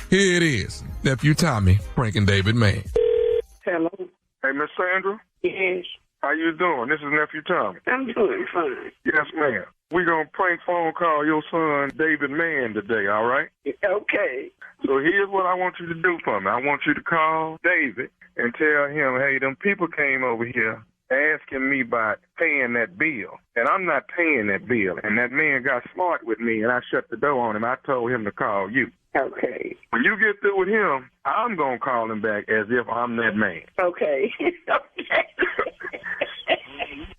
Here it is. Nephew Tommy pranking David Mann. Hello. Hey, Miss Sandra? Yes. How you doing? This is Nephew Tommy. I'm doing fine. Yes, ma'am. We're going to prank phone call your son, David Mann, today, all right? Okay. So here's what I want you to do for me. I want you to call David and tell him, hey, them people came over here asking me about paying that bill, and I'm not paying that bill. And that man got smart with me, and I shut the door on him. I told him to call you. Okay. When you get through with him, I'm going to call him back as if I'm that man. Okay.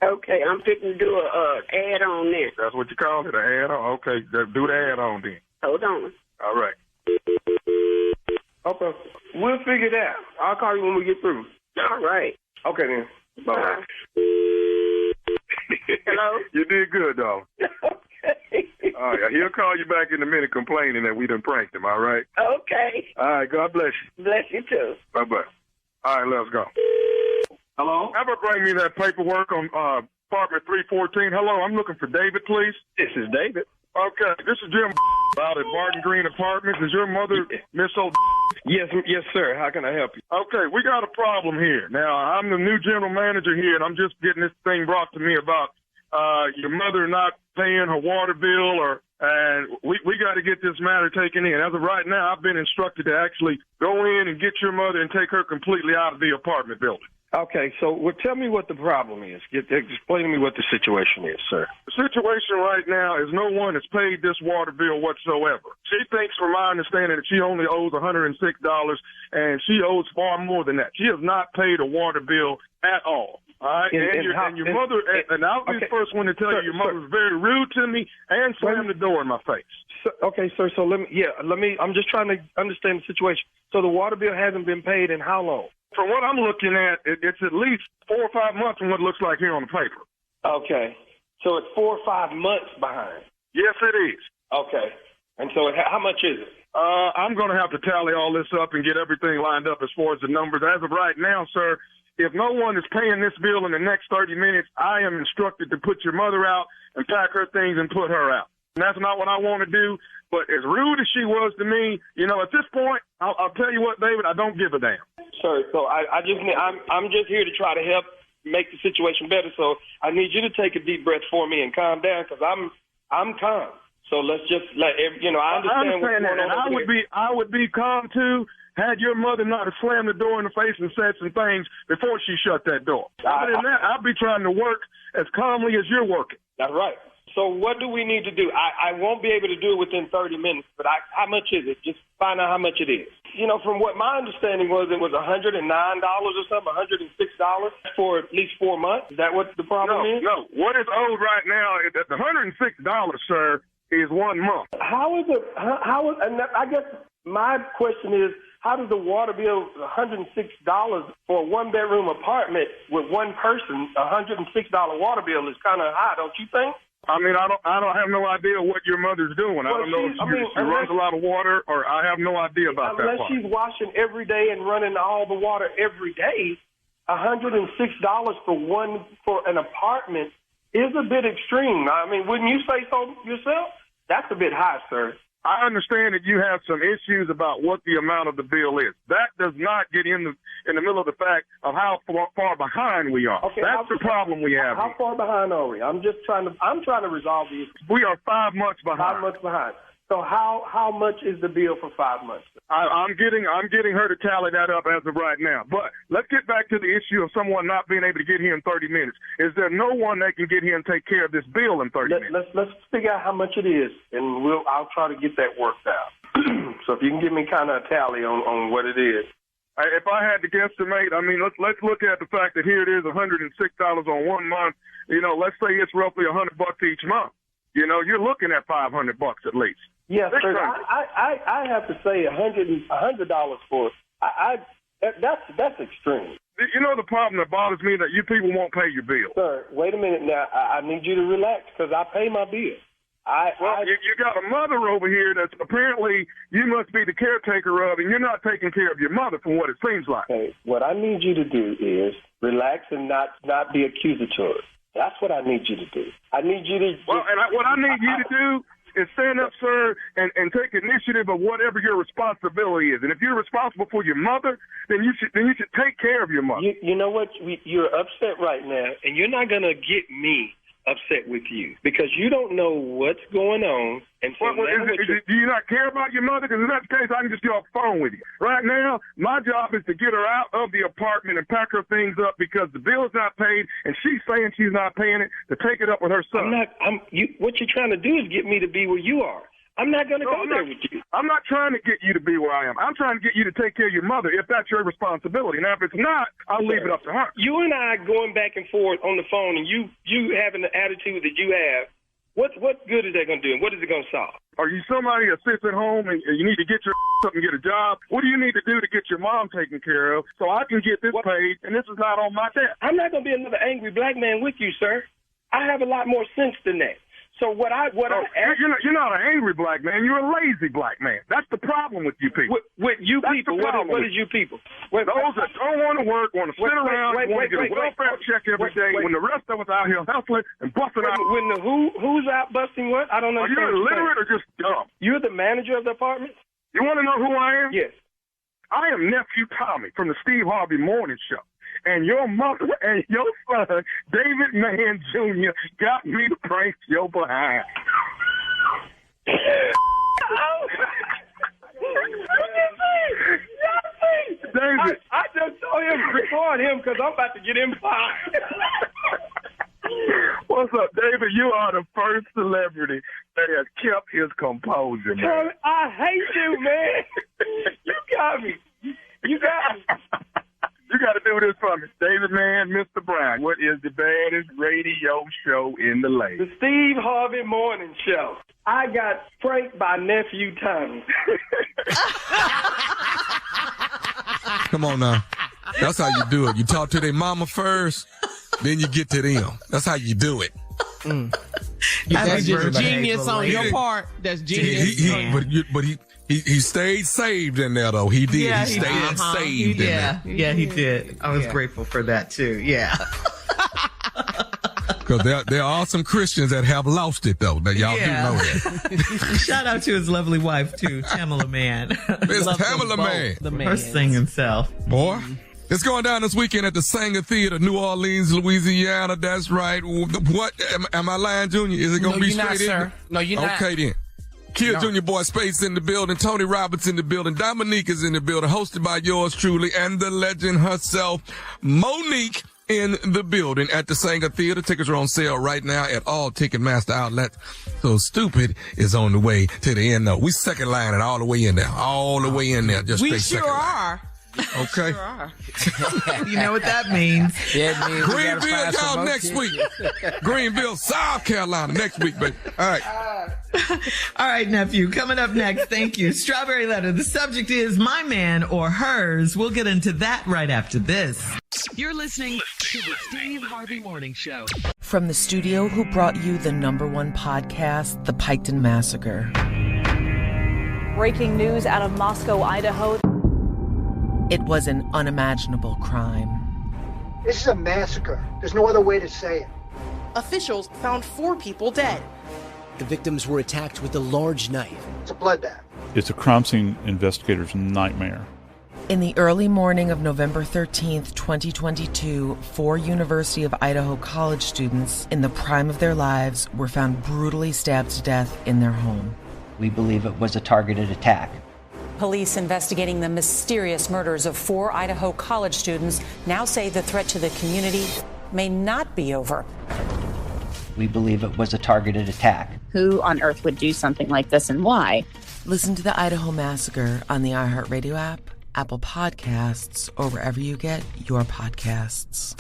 Okay, I'm fixing to do an add-on there. That's what you call it, an add-on? Okay, do the add-on then. Hold on. All right. Okay. We'll figure it out. I'll call you when we get through. All right. Okay, then. Bye-bye. Hello? You did good, dog. Okay. All right, he'll call you back in a minute complaining that we done pranked him, all right? Okay. All right, God bless you. Bless you, too. Bye-bye. All right, let's go. Hello? Ever bring me that paperwork on apartment 314? Hello, I'm looking for David, please. This is David. Okay, this is Jim out at Barton Green Apartments. Is your mother Miss Old? Yes, sir. How can I help you? Okay, we got a problem here. Now, I'm the new general manager here, and I'm just getting this thing brought to me about your mother not paying her water bill, and we got to get this matter taken in. As of right now, I've been instructed to actually go in and get your mother and take her completely out of the apartment building. Okay, so tell me what the problem is. Explain to me what the situation is, sir. The situation right now is no one has paid this water bill whatsoever. She thinks, from my understanding, that she only owes $106, and she owes far more than that. She has not paid a water bill at all. All right, and your mother, and I'll be the first one to tell you, your mother was very rude to me and slammed the door in my face. Okay, sir, so let me, I'm just trying to understand the situation. So the water bill hasn't been paid in how long? From what I'm looking at, it's at least 4 or 5 months from what it looks like here on the paper. Okay, so it's 4 or 5 months behind. Yes, it is. Okay, and so how much is it? I'm going to have to tally all this up and get everything lined up as far as the numbers. As of right now, sir, if no one is paying this bill in the next 30 minutes, I am instructed to put your mother out and pack her things and put her out. And that's not what I want to do. But as rude as she was to me, at this point, I'll tell you what, David, I don't give a damn. Sir, so I'm just here to try to help make the situation better. So I need you to take a deep breath for me and calm down, because I'm calm. So let's just I understand what's going on. And I would be calm too had your mother not have slammed the door in the face and said some things before she shut that door. Other than that, I'll be trying to work as calmly as you're working. That's right. So what do we need to do? I won't be able to do it within 30 minutes, but how much is it? Just find out how much it is. You know, from what my understanding was, it was $109 or something, $106 for at least 4 months. Is that what the problem is? No. What is owed right now, the $106, sir, is 1 month. How is it, and I guess my question is, how does the water bill, $106 for a one-bedroom apartment with one person, $106 water bill is kind of high, don't you think? I mean, I don't have no idea what your mother's doing. I don't know if she runs a lot of water, or I have no idea about that part. Unless she's washing every day and running all the water every day, $106 for an apartment is a bit extreme. I mean, wouldn't you say so yourself? That's a bit high, sir. I understand that you have some issues about what the amount of the bill is. That does not get in the middle of the fact of how far behind we are. Okay, that's the problem we have. How far behind are we? I'm trying to resolve the issue. We are 5 months behind. 5 months behind. So how much is the bill for 5 months? I'm getting her to tally that up as of right now. But let's get back to the issue of someone not being able to get here in 30 minutes. Is there no one that can get here and take care of this bill in 30 minutes? Let's figure out how much it is, and I'll try to get that worked out. So if you can give me kind of a tally on what it is. If I had to guesstimate, I mean, let's look at the fact that here it is, $106 on 1 month. You know, let's say it's roughly $100 each month. You know, you're looking at $500 at least. Yes, sir. I have to say $100 for it. That's extreme. You know the problem that bothers me, that you people won't pay your bill. Sir, wait a minute now. I need you to relax because I pay my bill. You got a mother over here that's apparently you must be the caretaker of, and you're not taking care of your mother from what it seems like. Okay, what I need you to do is relax and not be accusatory. That's what I need you to do. I need you to... What I need you to do is stand up, sir, and take initiative of whatever your responsibility is. And if you're responsible for your mother, then you should take care of your mother. You know what? You're upset right now, and you're not going to get me upset with you because you don't know what's going on. And so do you not care about your mother? Because if that's the case, I can just get off the phone with you. Right now, my job is to get her out of the apartment and pack her things up because the bill is not paid, and she's saying she's not paying it, to take it up with her son. What you're trying to do is get me to be where you are. I'm not going to go there with you. I'm not trying to get you to be where I am. I'm trying to get you to take care of your mother if that's your responsibility. Now, if it's not, I'll leave it up to her. You and I going back and forth on the phone, and you having the attitude that you have, what good is that going to do, and what is it going to solve? Are you somebody that sits at home and you need to get your up and get a job? What do you need to do to get your mom taken care of so I can get this paid, and this is not on my debt? I'm not going to be another angry black man with you, sir. I have a lot more sense than that. So you're not an angry black man. You're a lazy black man. That's the problem with you people. With you people, what is you people? Those that don't want to work, want to sit around, want to get a welfare check every day, when the rest of us out here hustling and busting out. When who's out busting what? I don't know. Are you illiterate or just dumb? You're the manager of the apartment? You want to know who I am? Yes. I am Nephew Tommy from the Steve Harvey Morning Show. And your mother and your son, David Mann Jr., got me to prank your behind. David. I just told him to record him because I'm about to get him fired. What's up, David? You are the first celebrity that has kept his composure, man. I hate you, man. You got me. You got me. You got to do this for me. David Mann, Mr. Brown. What is the baddest radio show in the land? The Steve Harvey Morning Show. I got pranked by Nephew Tommy. Come on now. That's how you do it. You talk to their mama first, then you get to them. That's how you do it. That's just genius on your part. That's genius. But he stayed saved in there, though. He did. Yeah, he stayed saved in there. Yeah, he did. I was grateful for that, too. Yeah. Because there are some Christians that have lost it, though. That y'all do know that. Shout out to his lovely wife, too, Tamala Mann. It's Tamala Mann. Her singing self. Boy. It's going down this weekend at the Sanger Theater, New Orleans, Louisiana. That's right. What? Am I lying, Junior? Is it going to be straight in? Sir. No, you're not. Okay, then. Kid Junior Boy Space in the building. Tony Roberts in the building. Dominique is in the building. Hosted by yours truly and the legend herself, Monique. in the building at the Sanger Theater. Tickets are on sale right now at all Ticketmaster outlets. So Stupid is on the way to the end. No, we second line and all the way in there. All the way in there. Just we straight sure second line. are. Okay. Sure are. You know what that means. Yeah, it means Greenville, y'all, next week. Greenville, South Carolina, next week, baby. All right. All right, nephew. Coming up next, thank you. Strawberry Letter. The subject is my man or hers. We'll get into that right after this. You're listening to the Steve Harvey Morning Show. From the studio who brought you the #1 podcast, The Piketon Massacre. Breaking news out of Moscow, Idaho. It was an unimaginable crime. This is a massacre. There's no other way to say it. Officials found 4 people dead. The victims were attacked with a large knife. It's a bloodbath. It's a crime scene investigator's nightmare. In the early morning of November 13th, 2022, 4 University of Idaho college students in the prime of their lives were found brutally stabbed to death in their home. We believe it was a targeted attack. Police investigating the mysterious murders of 4 Idaho college students now say the threat to the community may not be over. We believe it was a targeted attack. Who on earth would do something like this and why? Listen to the Idaho Massacre on the iHeartRadio app, Apple Podcasts, or wherever you get your podcasts.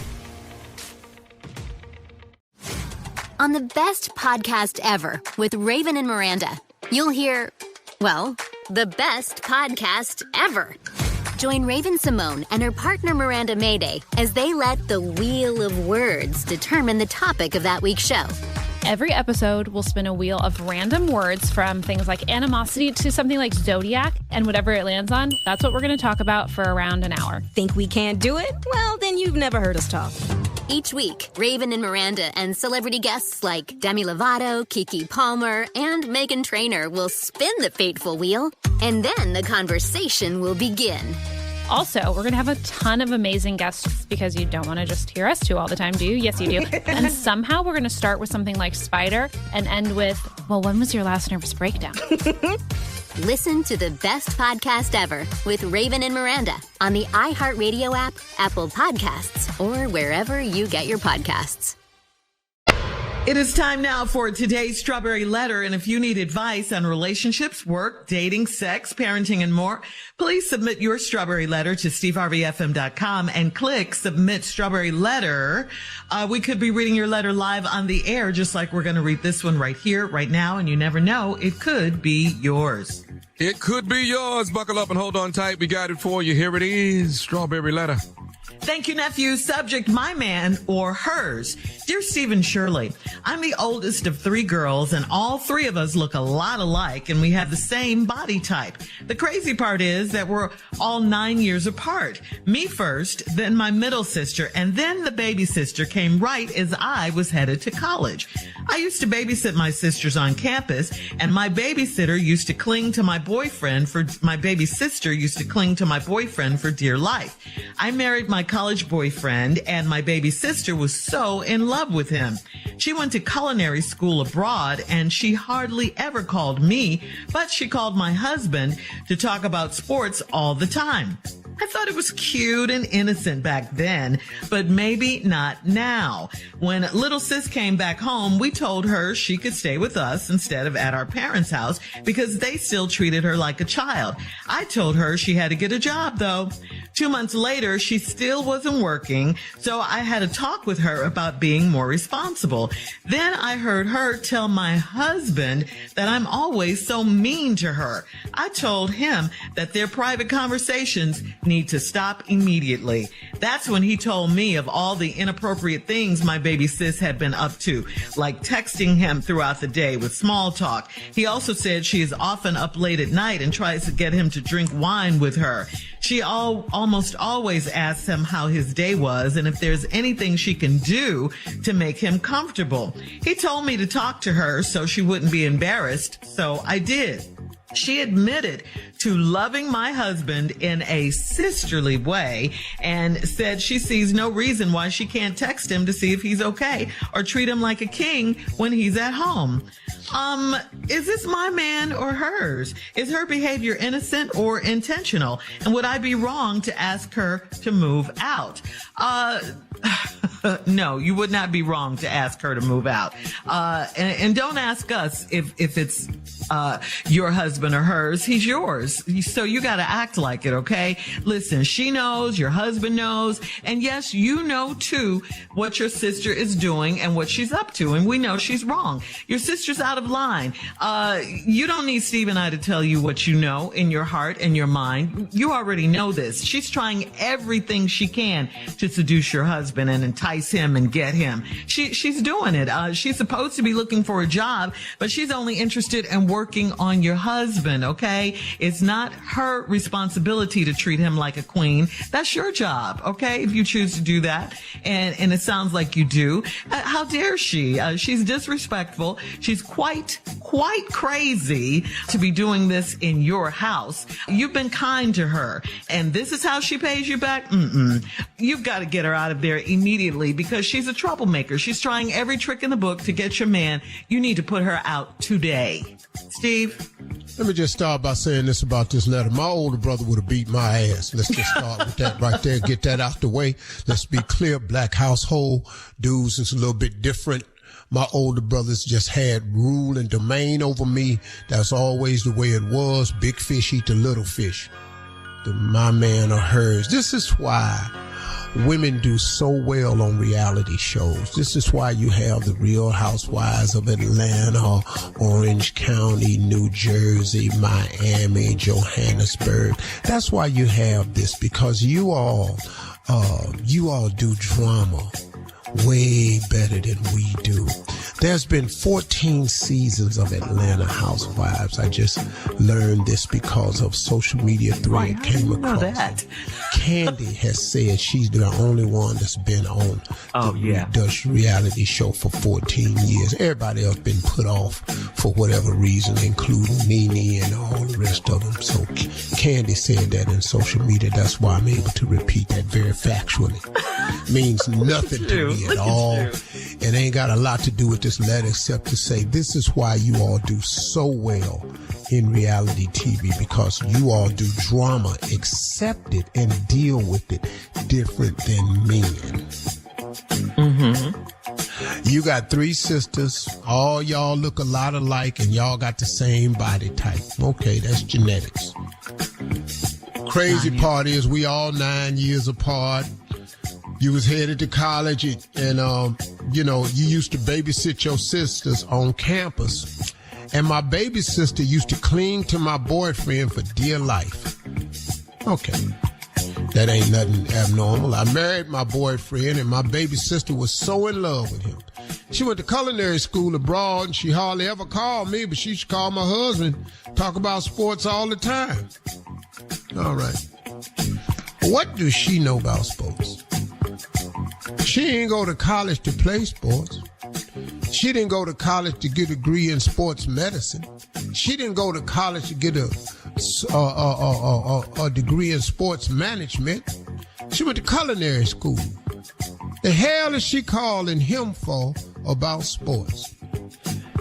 On the best podcast ever with Raven and Miranda, you'll hear, well, the best podcast ever. Join Raven Simone and her partner Miranda Mayday as they let the wheel of words determine the topic of that week's show. Every episode will spin a wheel of random words from things like animosity to something like zodiac, and whatever it lands on, that's what we're going to talk about for around an hour. Think we can't do it? Well, then you've never heard us talk. Each week, Raven and Miranda and celebrity guests like Demi Lovato, Keke Palmer, and Meghan Trainor will spin the fateful wheel, and then the conversation will begin. Also, we're going to have a ton of amazing guests because you don't want to just hear us two all the time, do you? Yes, you do. And somehow we're going to start with something like Spider and end with, well, when was your last nervous breakdown? Listen to the best podcast ever with Raven and Miranda on the iHeartRadio app, Apple Podcasts, or wherever you get your podcasts. It is time now for today's Strawberry Letter. And if you need advice on relationships, work, dating, sex, parenting, and more, please submit your Strawberry Letter to steveharveyfm.com and click Submit Strawberry Letter. We could be reading your letter live on the air, just like we're going to read this one right here, right now. And you never know, it could be yours. It could be yours. Buckle up and hold on tight. We got it for you. Here it is. Strawberry Letter. Thank you, nephew. Subject, my man or hers. Dear Stephen Shirley, I'm the oldest of 3 girls, and all 3 of us look a lot alike, and we have the same body type. The crazy part is that we're all 9 years apart. Me first, then my middle sister, and then the baby sister came right as I was headed to college. I used to babysit my sisters on campus, and my babysitter used to cling to my baby sister used to cling to my boyfriend for dear life. I married my college boyfriend, and my baby sister was so in love with him. She went to culinary school abroad, and she hardly ever called me, but she called my husband to talk about sports all the time. I thought it was cute and innocent back then, but maybe not now. When little sis came back home, we told her she could stay with us instead of at our parents' house because they still treated her like a child. I told her she had to get a job, though. 2 months later, she still wasn't working, so I had a talk with her about being more responsible. Then I heard her tell my husband that I'm always so mean to her. I told him that their private conversations need to stop immediately. That's when he told me of all the inappropriate things my baby sis had been up to, like texting him throughout the day with small talk. He also said she is often up late at night and tries to get him to drink wine with her. She almost always asks him how his day was and if there's anything she can do to make him comfortable. He told me to talk to her so she wouldn't be embarrassed, so I did. She admitted to loving my husband in a sisterly way and said she sees no reason why she can't text him to see if he's okay or treat him like a king when he's at home. Is this my man or hers? Is her behavior innocent or intentional? And would I be wrong to ask her to move out? No, you would not be wrong to ask her to move out. And don't ask us if it's your husband or hers. He's yours. So you got to act like it, okay? Listen, she knows, your husband knows, and yes, you know too what your sister is doing and what she's up to, and we know she's wrong. Your sister's out of line. You don't need Steve and I to tell you what you know in your heart and your mind. You already know this. She's trying everything she can to seduce your husband and entice him and get him. She's doing it. She's supposed to be looking for a job, but she's only interested in working on your husband, okay? It's not her responsibility to treat him like a queen. That's your job, okay? If you choose to do that. And it sounds like you do. How dare she? She's disrespectful. She's quite crazy to be doing this in your house. You've been kind to her, and this is how she pays you back? You've got to get her out of there immediately because she's a troublemaker. She's trying every trick in the book to get your man. You need to put her out today. Steve? Let me just start by saying this about this letter. My older brother would have beat my ass. Let's just start with that right there. Get that out the way. Let's be clear. Black household dudes is a little bit different. My older brothers just had rule and domain over me. That's always the way it was. Big fish eat the little fish. My man or hers. This is why women do so well on reality shows. This is why you have the Real Housewives of Atlanta, Orange County, New Jersey, Miami, Johannesburg. That's why you have this, because you all do drama way better than we do. There's been 14 seasons of Atlanta Housewives. I just learned this because of social media thread came across. That? Candy has said she's the only one that's been on the reality show for 14 years. Everybody else been put off for whatever reason, including Nene and all the rest of them. So Candy said that in social media. That's why I'm able to repeat that very factually. Means nothing to me at all. It ain't got a lot to do with this letter except to say this is why you all do so well in reality TV, because you all do drama, accept it, and deal with it different than men. You got 3 sisters. All y'all look a lot alike, and y'all got the same body type. Okay, that's genetics. Crazy part is we all 9 years apart. You was headed to college and, you used to babysit your sisters on campus. And my baby sister used to cling to my boyfriend for dear life. Okay. That ain't nothing abnormal. I married my boyfriend and my baby sister was so in love with him. She went to culinary school abroad and she hardly ever called me, but she used to call my husband, talk about sports all the time. All right. What does she know about sports? She ain't go to college to play sports. She didn't go to college to get a degree in sports medicine. She didn't go to college to get a degree in sports management. She went to culinary school. The hell is she calling him for about sports?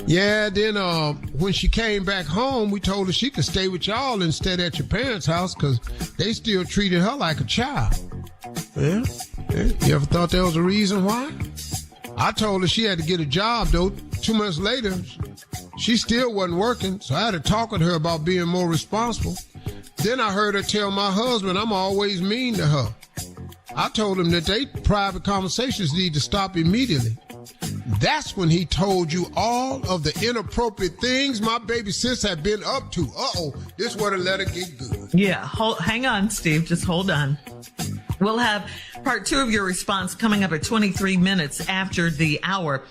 Yeah, then when she came back home, we told her she could stay with y'all instead at your parents' house because they still treated her like a child. Yeah? You ever thought there was a reason why? I told her she had to get a job, though. 2 months later, she still wasn't working, so I had to talk with her about being more responsible. Then I heard her tell my husband I'm always mean to her. I told him that they private conversations need to stop immediately. That's when he told you all of the inappropriate things my baby sis had been up to. Uh-oh, this where the letter get good. Yeah, hang on, Steve. Just hold on. We'll have part 2 of your response coming up at 23 minutes after the hour.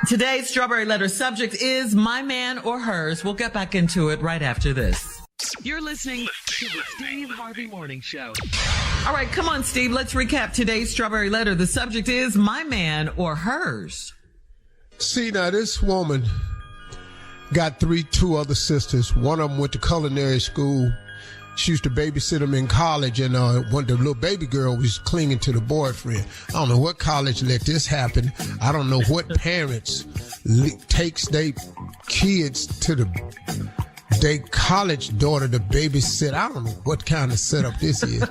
Today's Strawberry Letter subject is my man or hers. We'll get back into it right after this. You're listening to the Steve Harvey Morning Show. All right, come on, Steve. Let's recap today's Strawberry Letter. The subject is my man or hers. See, now this woman got 2 other sisters. One of them went to culinary school. She used to babysit him in college, and when the little baby girl was clinging to the boyfriend. I don't know what college let this happen. I don't know what parents takes their kids to their college daughter to babysit. I don't know what kind of setup this is.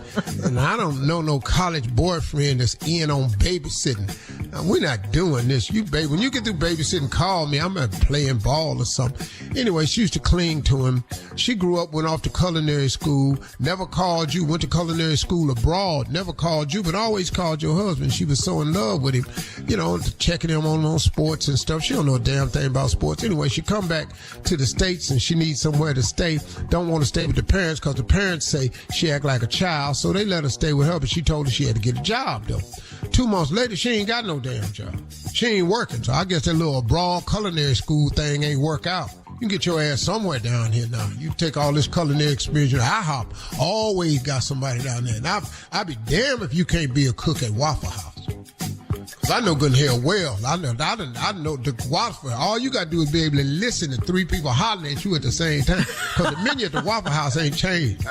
And I don't know no college boyfriend that's in on babysitting. Now, we're not doing this. When you get through babysitting, call me. I'm playing ball or something. Anyway, she used to cling to him. She grew up, went off to culinary school, never called you, went to culinary school abroad, never called you, but always called your husband. She was so in love with him, checking him on sports and stuff. She don't know a damn thing about sports. Anyway, she come back to the States and she needs somewhere to stay. Don't want to stay with the parents because the parents say she act like a child, so they let her stay with her, but she told her she had to get a job, though. 2 months later, she ain't got no damn job. She ain't working, so I guess that little abroad culinary school thing ain't work out. You can get your ass somewhere down here now. You take all this culinary experience. IHOP always got somebody down there. And I'd be damned if you can't be a cook at Waffle House. Cause I know good and hell well. I know the Waffle. All you got to do is be able to listen to 3 people hollering at you at the same time. Cause the menu at the Waffle House ain't changed.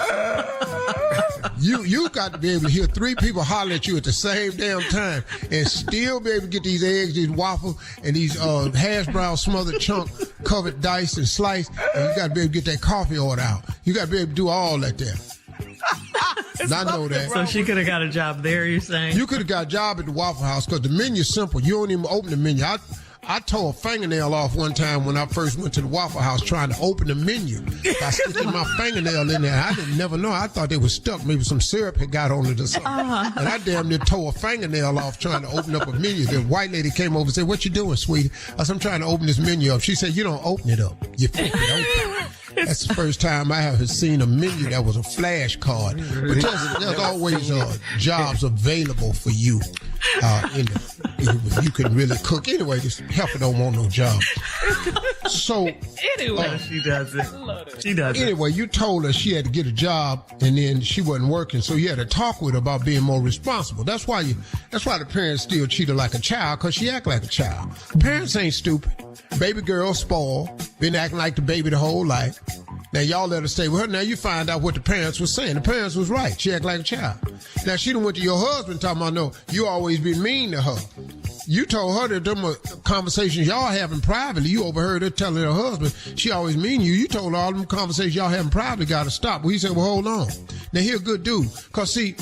You got to be able to hear 3 people holler at you at the same damn time and still be able to get these eggs, these waffles, and these hash brown smothered chunk covered diced and sliced, and you got to be able to get that coffee order out. You got to be able to do all that there. I know that. So she could have got a job there, you're saying? You could have got a job at the Waffle House because the menu's simple. You don't even open the menu. I tore a fingernail off one time when I first went to the Waffle House trying to open the menu by sticking my fingernail in there. I didn't never know. I thought they was stuck. Maybe some syrup had got on it or something. And I damn near tore a fingernail off trying to open up a menu. The white lady came over and said, "What you doing, sweetie?" I said, "I'm trying to open this menu up." She said, "You don't open it up. You flip it open." That's the first time I have seen a menu that was a flash card. But there's always jobs available for you. You can really cook. Anyway, this helper don't want no job. So anyway, she doesn't. She doesn't. Anyway, you told her she had to get a job, and then she wasn't working, so you had to talk with her about being more responsible. That's why the parents still treat her like a child, because she act like a child. Parents ain't stupid. Baby girl spoiled, been acting like the baby the whole life. Now, y'all let her stay with her. Now, you find out what the parents were saying. The parents was right. She act like a child. Now, she done went to your husband talking about, no, you always been mean to her. You told her that them conversations y'all having privately, you overheard her telling her husband, she always mean you. You told her all them conversations y'all having privately got to stop. Well, he said, well, hold on. Now, he a good dude. Because, see,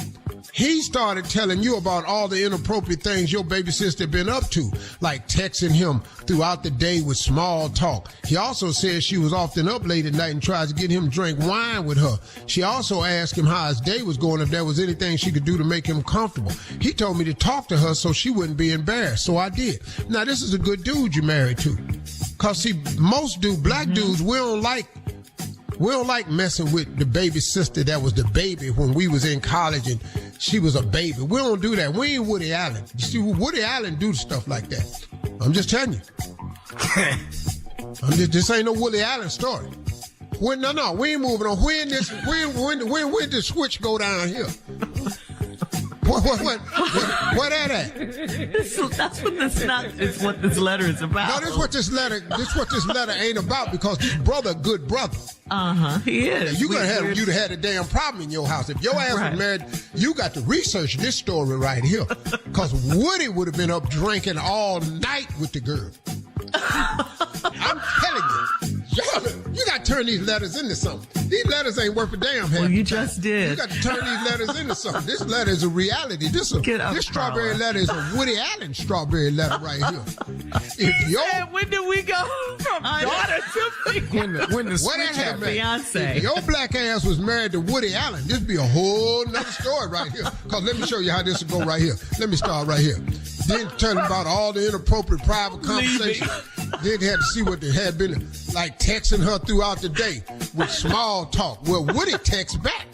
he started telling you about all the inappropriate things your baby sister been up to, like texting him throughout the day with small talk. He also said she was often up late at night and tried to get him to drink wine with her. She also asked him how his day was going, if there was anything she could do to make him comfortable. He told me to talk to her so she wouldn't be embarrassed, so I did. Now, this is a good dude you married to. Because, see, most black dudes, we don't like messing with the baby sister that was the baby when we was in college and she was a baby. We don't do that. We ain't Woody Allen. You see, Woody Allen do stuff like that. I'm just telling you. This ain't no Woody Allen story. We ain't moving on. When did the switch go down here? What at? That's what this letter is about. No, this what this letter ain't about, because this brother a good brother. He is. You'd have had a damn problem in your house. If your ass was married, you got to research this story right here. Because Woody would have been up drinking all night with the girl. I'm telling you. You got to turn these letters into something. These letters ain't worth a damn. Well, you just did. You got to turn these letters into something. This letter is a reality. This strawberry letter is a Woody Allen strawberry letter right here. When did we go from daughter to when the switch happened? Beyonce. If your black ass was married to Woody Allen, this be a whole nother story right here. Because let me show you how this will go right here. Let me start right here. Then tell him about all the inappropriate private conversations. Then had to see what they had been like texting her throughout the day with small talk. Well, Woody texts back.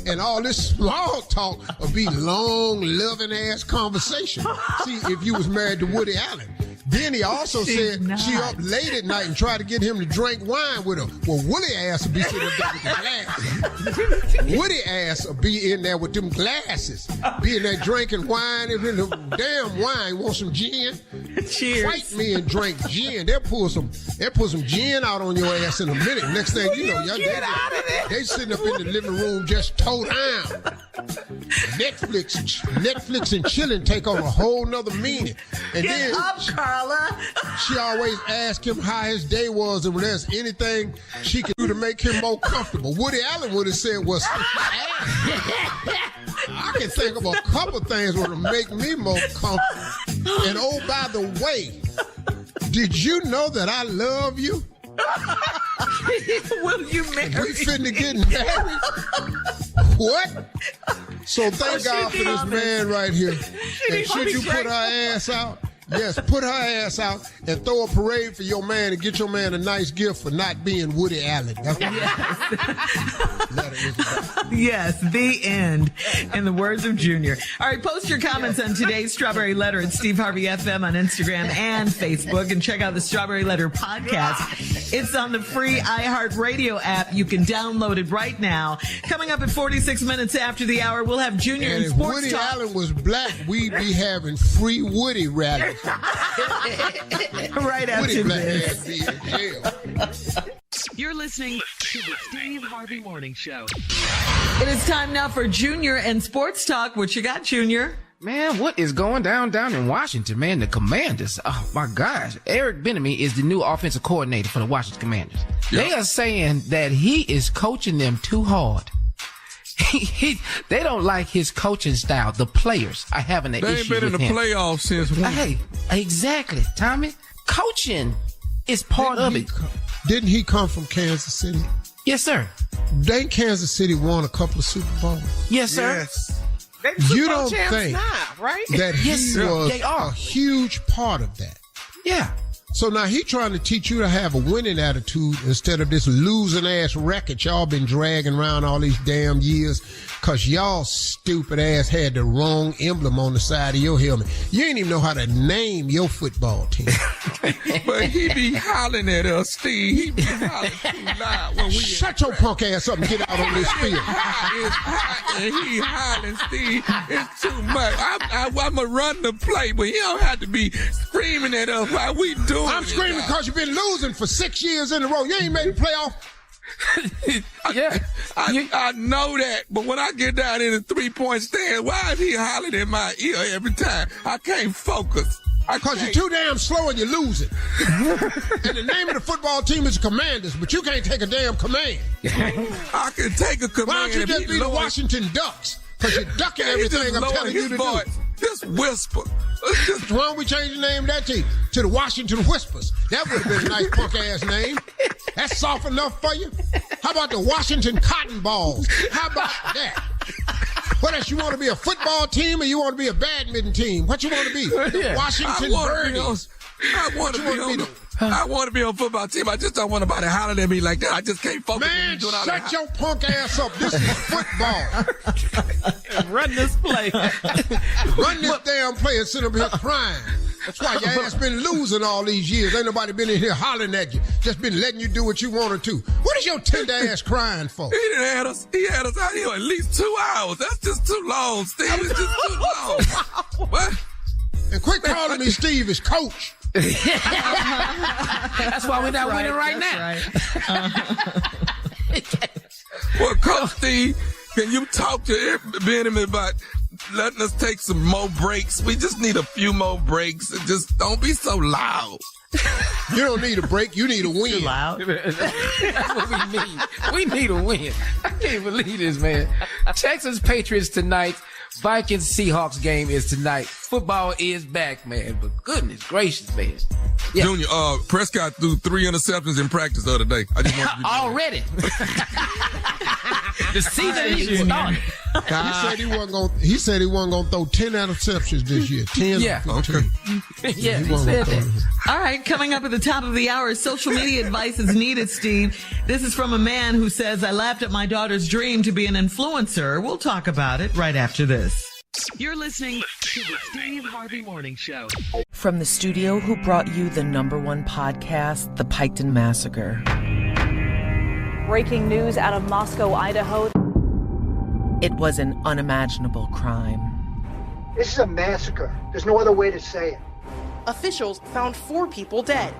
And all this small talk will be long, loving ass conversation. See, if you was married to Woody Allen. Then he also said she up late at night and tried to get him to drink wine with her. Well, Woody ass will be sitting there with the glasses. Woody ass will be in there with them glasses. Be in there drinking wine. And the damn wine, want some gin? Cheers. Fight me and drink gin. They'll pull some gin out on your ass in a minute. Next thing you know, they sitting up in the living room just toe down. Netflix and chilling take on a whole nother meaning. And Get then up, Carla. She always asks him how his day was and if there's anything she can do to make him more comfortable. Woody Allen would have said was I can think of a couple things that would make me more comfortable. And oh, by the way, did you know that I love you? Will you marry we finna get married? What? So thank God for this man right here. And should you put her ass out? Yes, put her ass out and throw a parade for your man and get your man a nice gift for not being Woody Allen. That's what Yes, the end. In the words of Junior. All right, post your comments on today's Strawberry Letter at Steve Harvey FM on Instagram and Facebook, and check out the Strawberry Letter podcast. It's on the free iHeartRadio app. You can download it right now. Coming up at 46 minutes after the hour, we'll have Junior and in Sports Woody Talk. Allen was black, we'd be having free Woody rallies. Right after this. You're listening to the Steve Harvey Morning Show. It is time now for Junior and Sports Talk. What you got, Junior? Man, what is going down in Washington, man? The Commanders. Oh, my gosh. Eric Bieniemy is the new offensive coordinator for the Washington Commanders. Yep. They are saying that he is coaching them too hard. They don't like his coaching style. The players are having an issue with him. They ain't been in the playoffs since when? Hey, exactly, Tommy. Coaching is part of it. Didn't he come from Kansas City? Yes, sir. Didn't Kansas City won a couple of Super Bowls? Yes, sir. Yes. You don't think right? that he yes, was a huge part of that? Yeah. So now he trying to teach you to have a winning attitude instead of this losing ass record y'all been dragging around all these damn years because y'all stupid ass had the wrong emblem on the side of your helmet. You ain't even know how to name your football team. But he be hollering at us, Steve. He be hollering too loud when we shut your punk ass up and get out on this field. It's hot and he hollering, Steve. It's too much. I'm going to run the play, but he don't have to be screaming at us while we doing I'm screaming because you've been losing for 6 years in a row. You ain't made the playoff. Yeah. I know that, but when I get down in the 3-point stand, why is he hollering in my ear every time? I can't focus. Because you're too damn slow and you're losing. And the name of the football team is Commanders, but you can't take a damn command. I can take a command. Why don't you just be the Washington Ducks? Because you're ducking everything I'm telling you to do. Just whisper. Why don't we change the name of that team to the Washington Whispers? That would have been a nice punk-ass name. That's soft enough for you? How about the Washington Cotton Balls? How about that? What else, you want to be a football team or you want to be a badminton team? What you want to be? The Washington Birdies. I want to be on a football team. I just don't want nobody hollering at me like that. I just can't focus. Man, shut your punk ass up. This is football. Run this play. Run this damn play and sit up here crying. That's why your ass been losing all these years. Ain't nobody been in here hollering at you. Just been letting you do what you wanted to. What is your tender ass crying for? He had us out here at least 2 hours. That's just too long, Steve. It's just too long. What? And quit calling me Steve as coach. That's why we're not winning right now. Well, Coach Steve, can you talk to Benjamin about letting us take some more breaks? We just need a few more breaks and just don't be so loud. You don't need a break. You need a win. Too loud. That's what we need. We need a win. I can't believe this, man. Texas Patriots tonight. Vikings Seahawks game is tonight. Football is back, man. But goodness gracious, man. Yeah. Junior, Prescott threw 3 interceptions in practice the other day. I just want to already. The season is started. He said he wasn't gonna throw 10 interceptions this year. 10. Yeah. Okay. Yeah, he said that. All right, coming up at the top of the hour, social media advice is needed, Steve. This is from a man who says, I laughed at my daughter's dream to be an influencer. We'll talk about it right after this. You're listening to the Steve Harvey Morning Show. From the studio who brought you the #1 podcast, The Piketon Massacre. Breaking news out of Moscow, Idaho. It was an unimaginable crime. This is a massacre. There's no other way to say it. Officials found 4 people dead.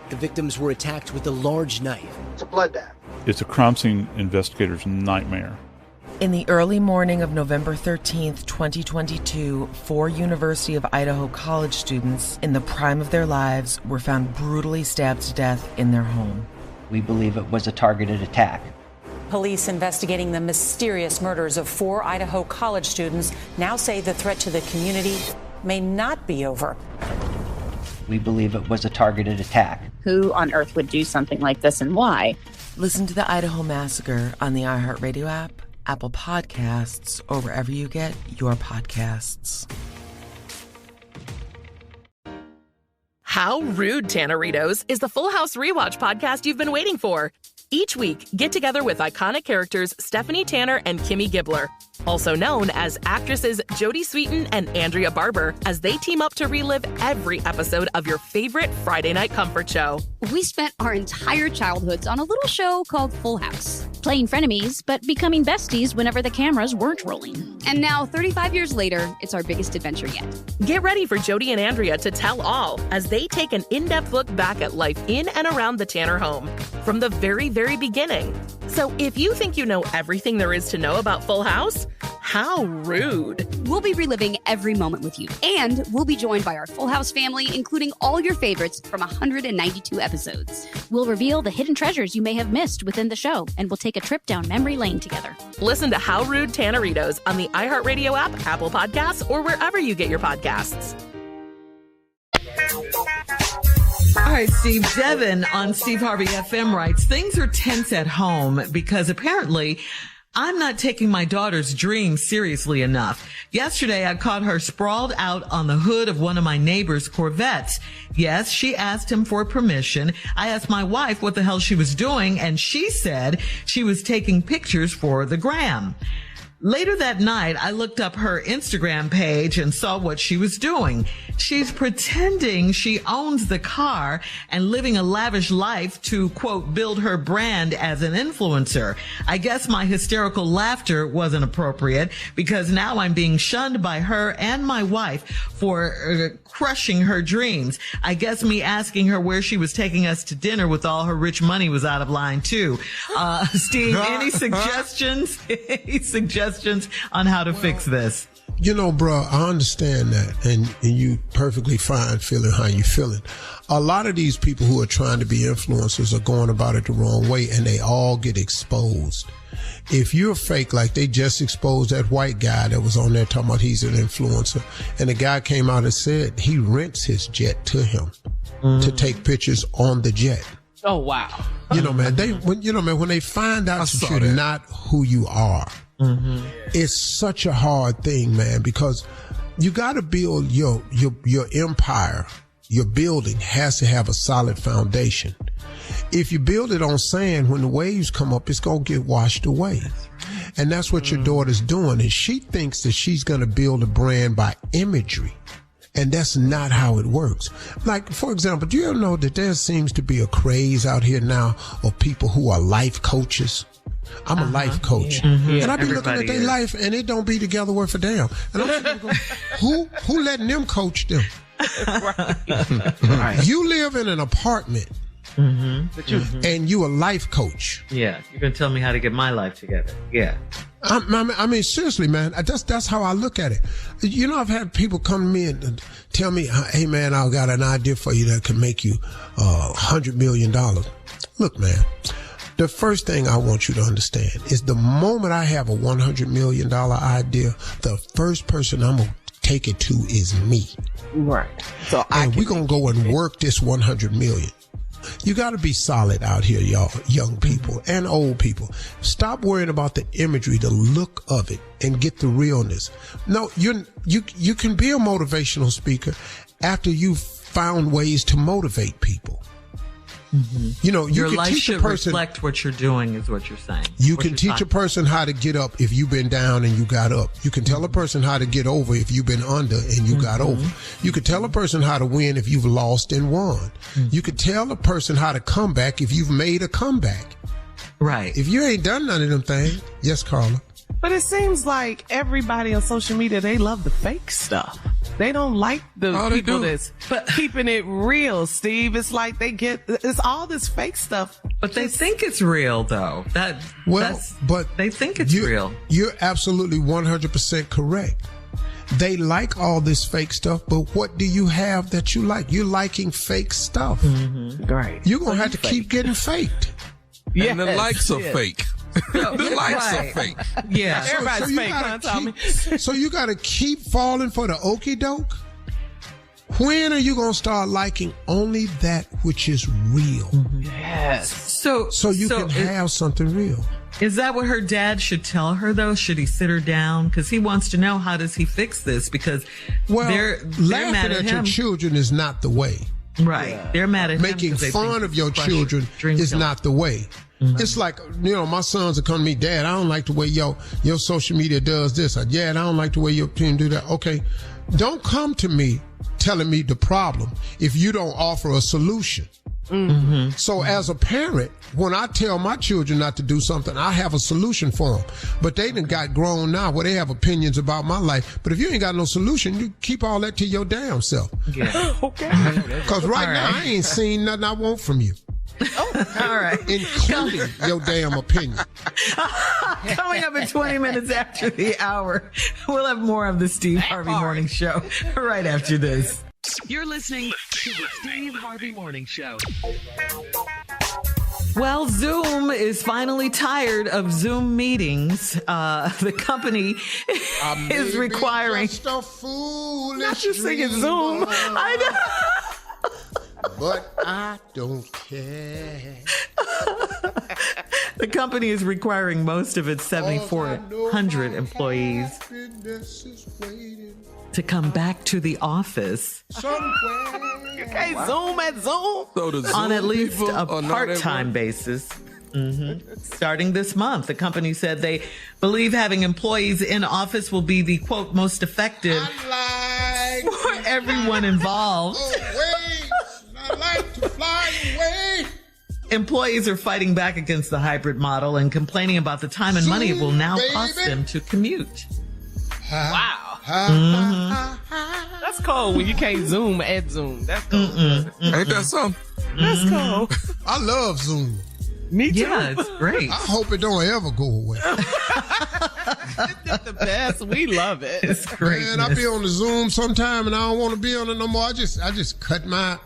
The victims were attacked with a large knife. It's a bloodbath. It's a crime scene investigator's nightmare. In the early morning of November 13th, 2022, 4 University of Idaho college students in the prime of their lives were found brutally stabbed to death in their home. We believe it was a targeted attack. Police investigating the mysterious murders of 4 Idaho college students now say the threat to the community may not be over. We believe it was a targeted attack. Who on earth would do something like this and why? Listen to the Idaho Massacre on the iHeartRadio app, Apple Podcasts, or wherever you get your podcasts. How Rude, Tanneritos is the Full House Rewatch podcast you've been waiting for. Each week, get together with iconic characters Stephanie Tanner and Kimmy Gibbler, also known as actresses Jodie Sweetin and Andrea Barber, as they team up to relive every episode of your favorite Friday night comfort show. We spent our entire childhoods on a little show called Full House, playing frenemies, but becoming besties whenever the cameras weren't rolling. And now, 35 years later, it's our biggest adventure yet. Get ready for Jodie and Andrea to tell all as they take an in-depth look back at life in and around the Tanner home from the very beginning. So if you think you know everything there is to know about Full House, how rude. We'll be reliving every moment with you, and we'll be joined by our Full House family, including all your favorites from 192 episodes. We'll reveal the hidden treasures you may have missed within the show, and we'll take a trip down memory lane together. Listen to How Rude Tanneritos on the iHeartRadio app, Apple Podcasts, or wherever you get your podcasts. All right, Steve. Devin on Steve Harvey FM writes, things are tense at home because apparently I'm not taking my daughter's dreams seriously enough. Yesterday, I caught her sprawled out on the hood of one of my neighbor's Corvettes. Yes, she asked him for permission. I asked my wife what the hell she was doing, and she said she was taking pictures for the gram. Later that night, I looked up her Instagram page and saw what she was doing. She's pretending she owns the car and living a lavish life to, quote, build her brand as an influencer. I guess my hysterical laughter wasn't appropriate because now I'm being shunned by her and my wife for crushing her dreams. I guess me asking her where she was taking us to dinner with all her rich money was out of line too. Steve, any suggestions? Any suggestions on how to fix this? You know, bro, I understand that, and you perfectly fine feeling how you feeling. A lot of these people who are trying to be influencers are going about it the wrong way, and they all get exposed. If you're fake, like they just exposed that white guy that was on there talking about he's an influencer, and the guy came out and said he rents his jet to him to take pictures on the jet. Oh, wow. You know, man, when they find out that you're not who you are, it's such a hard thing, man, because you got to build your empire. Your building has to have a solid foundation. If you build it on sand, when the waves come up, it's going to get washed away. And that's what your daughter's doing. And she thinks that she's going to build a brand by imagery. And that's not how it works. Like, for example, do you ever know that there seems to be a craze out here now of people who are life coaches? I'm a life coach. And I be looking at their life and it don't be together worth a damn. And I'm sitting there going, who letting them coach them? Right. You live in an apartment and you a life coach. Yeah, you're going to tell me how to get my life together. Yeah. I mean, seriously, man, that's how I look at it. You know, I've had people come to me and tell me, hey, man, I've got an idea for you that can make you $100 million. Look, man, the first thing I want you to understand is the moment I have a $100 million idea, the first person I'm going to take it to is me. Right. So we're going to go and work this 100 million. You got to be solid out here, y'all, young people and old people. Stop worrying about the imagery, the look of it, and get the realness. No, you can be a motivational speaker after you've found ways to motivate people. You know, your life should reflect what you're doing, is what you're saying. You can teach a person how to get up if you've been down and you got up. You can tell a person how to get over if you've been under and you got over. You can tell a person how to win if you've lost and won. You can tell a person how to come back if you've made a comeback. Right. If you ain't done none of them things, yes, Carla. But it seems like everybody on social media, they love the fake stuff. They don't like the people that's keeping it real, Steve. It's like it's all this fake stuff. But they think it's real, though. But they think it's real. You're absolutely 100% correct. They like all this fake stuff, but what do you have that you like? You're liking fake stuff. Mm-hmm. Right. You're going to have to keep getting faked. Yes, and the likes are fake. The likes are fake. Yeah. Everybody's fake, huh, Tommy? So you got to keep falling for the okie doke? When are you going to start liking only that which is real? Mm-hmm. Yes. So you can have something real. Is that what her dad should tell her, though? Should he sit her down? Because he wants to know, how does he fix this? Because they're laughing mad at him. your children is not the way. Right. Yeah. They're mad at Making him. Making fun of your children is not the way. Mm-hmm. It's like, my sons will come to me, Dad, I don't like the way your social media does this. Or, Dad, I don't like the way your team do that. Okay. Don't come to me telling me the problem if you don't offer a solution. Mm-hmm. So as a parent, when I tell my children not to do something, I have a solution for them. But they done got grown now where they have opinions about my life. But if you ain't got no solution, you keep all that to your damn self. Yeah. Okay. Because right now, I ain't seen nothing I want from you. Oh, all right. Including your damn opinion. Coming up in 20 minutes after the hour, we'll have more of the Steve Harvey Morning Show right after this. You're listening to the Steve Harvey Morning Show. Well, Zoom is finally tired of Zoom meetings. The company is requiring... Just a foolish not just singing Zoom. I know. But I don't care. The company is requiring most of its 7,400 employees to come back to the office Okay, Zoom at Zoom. So the Zoom on at least a people part-time basis. Mm-hmm. Starting this month, the company said they believe having employees in office will be the, quote, most effective for everyone involved. I like to fly away. Employees are fighting back against the hybrid model and complaining about the time and money it will now cost them to commute. Wow. Mm-hmm. That's cold when you can't Zoom at Zoom. That's cold. Ain't that something? That's cold. I love Zoom. Me too. Yeah, it's great. I hope it don't ever go away. It's the best. We love it. It's great. Man, I be on the Zoom sometime and I don't want to be on it no more. I just cut my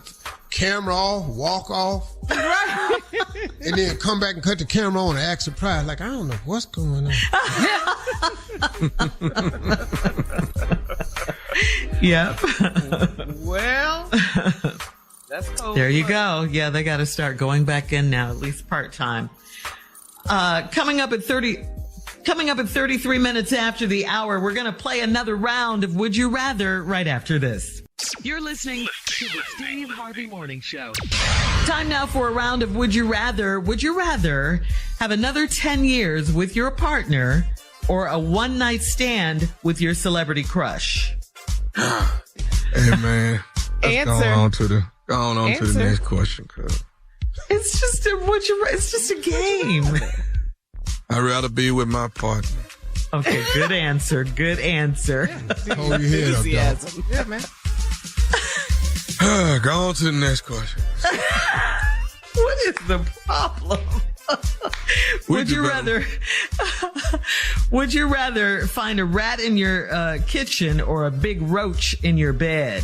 camera off, walk off, and then come back and cut the camera on and act surprised. Like, I don't know what's going on. Yep. Well, that's cool. There you go. Yeah, they got to start going back in now, at least part-time. Coming up at 33 minutes after the hour, we're going to play another round of Would You Rather right after this. You're listening to the Steve Harvey Morning Show. Time now for a round of Would You Rather. Would you rather have another 10 years with your partner or a one-night stand with your celebrity crush? Hey, man. Let's go on to the next question, cuz. It's just a game. I'd rather be with my partner. Okay, good answer. Good answer. Hold your head up, dog. Yeah, man. Go on to the next question. What is the problem? Would you rather find a rat in your kitchen or a big roach in your bed?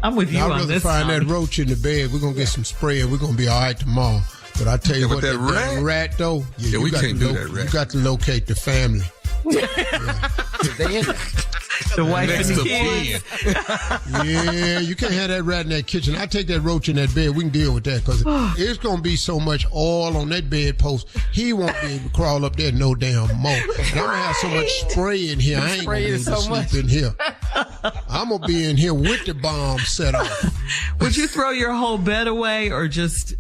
I'm with you on this. I'd rather find that roach in the bed. We're going to get some spray and we're going to be all right tomorrow. But I tell you what, that rat though, we can't do that rat. You got to locate the family. They in the wife and the kids. Yeah, you can't have that rat in that kitchen. I take that roach in that bed. We can deal with that because it's going to be so much oil on that bedpost. He won't be able to crawl up there no damn more. And I'm going to have so much spray in here. I ain't going to be able to sleep in here. I'm going to be in here with the bomb set off. Would you throw your whole bed away or just...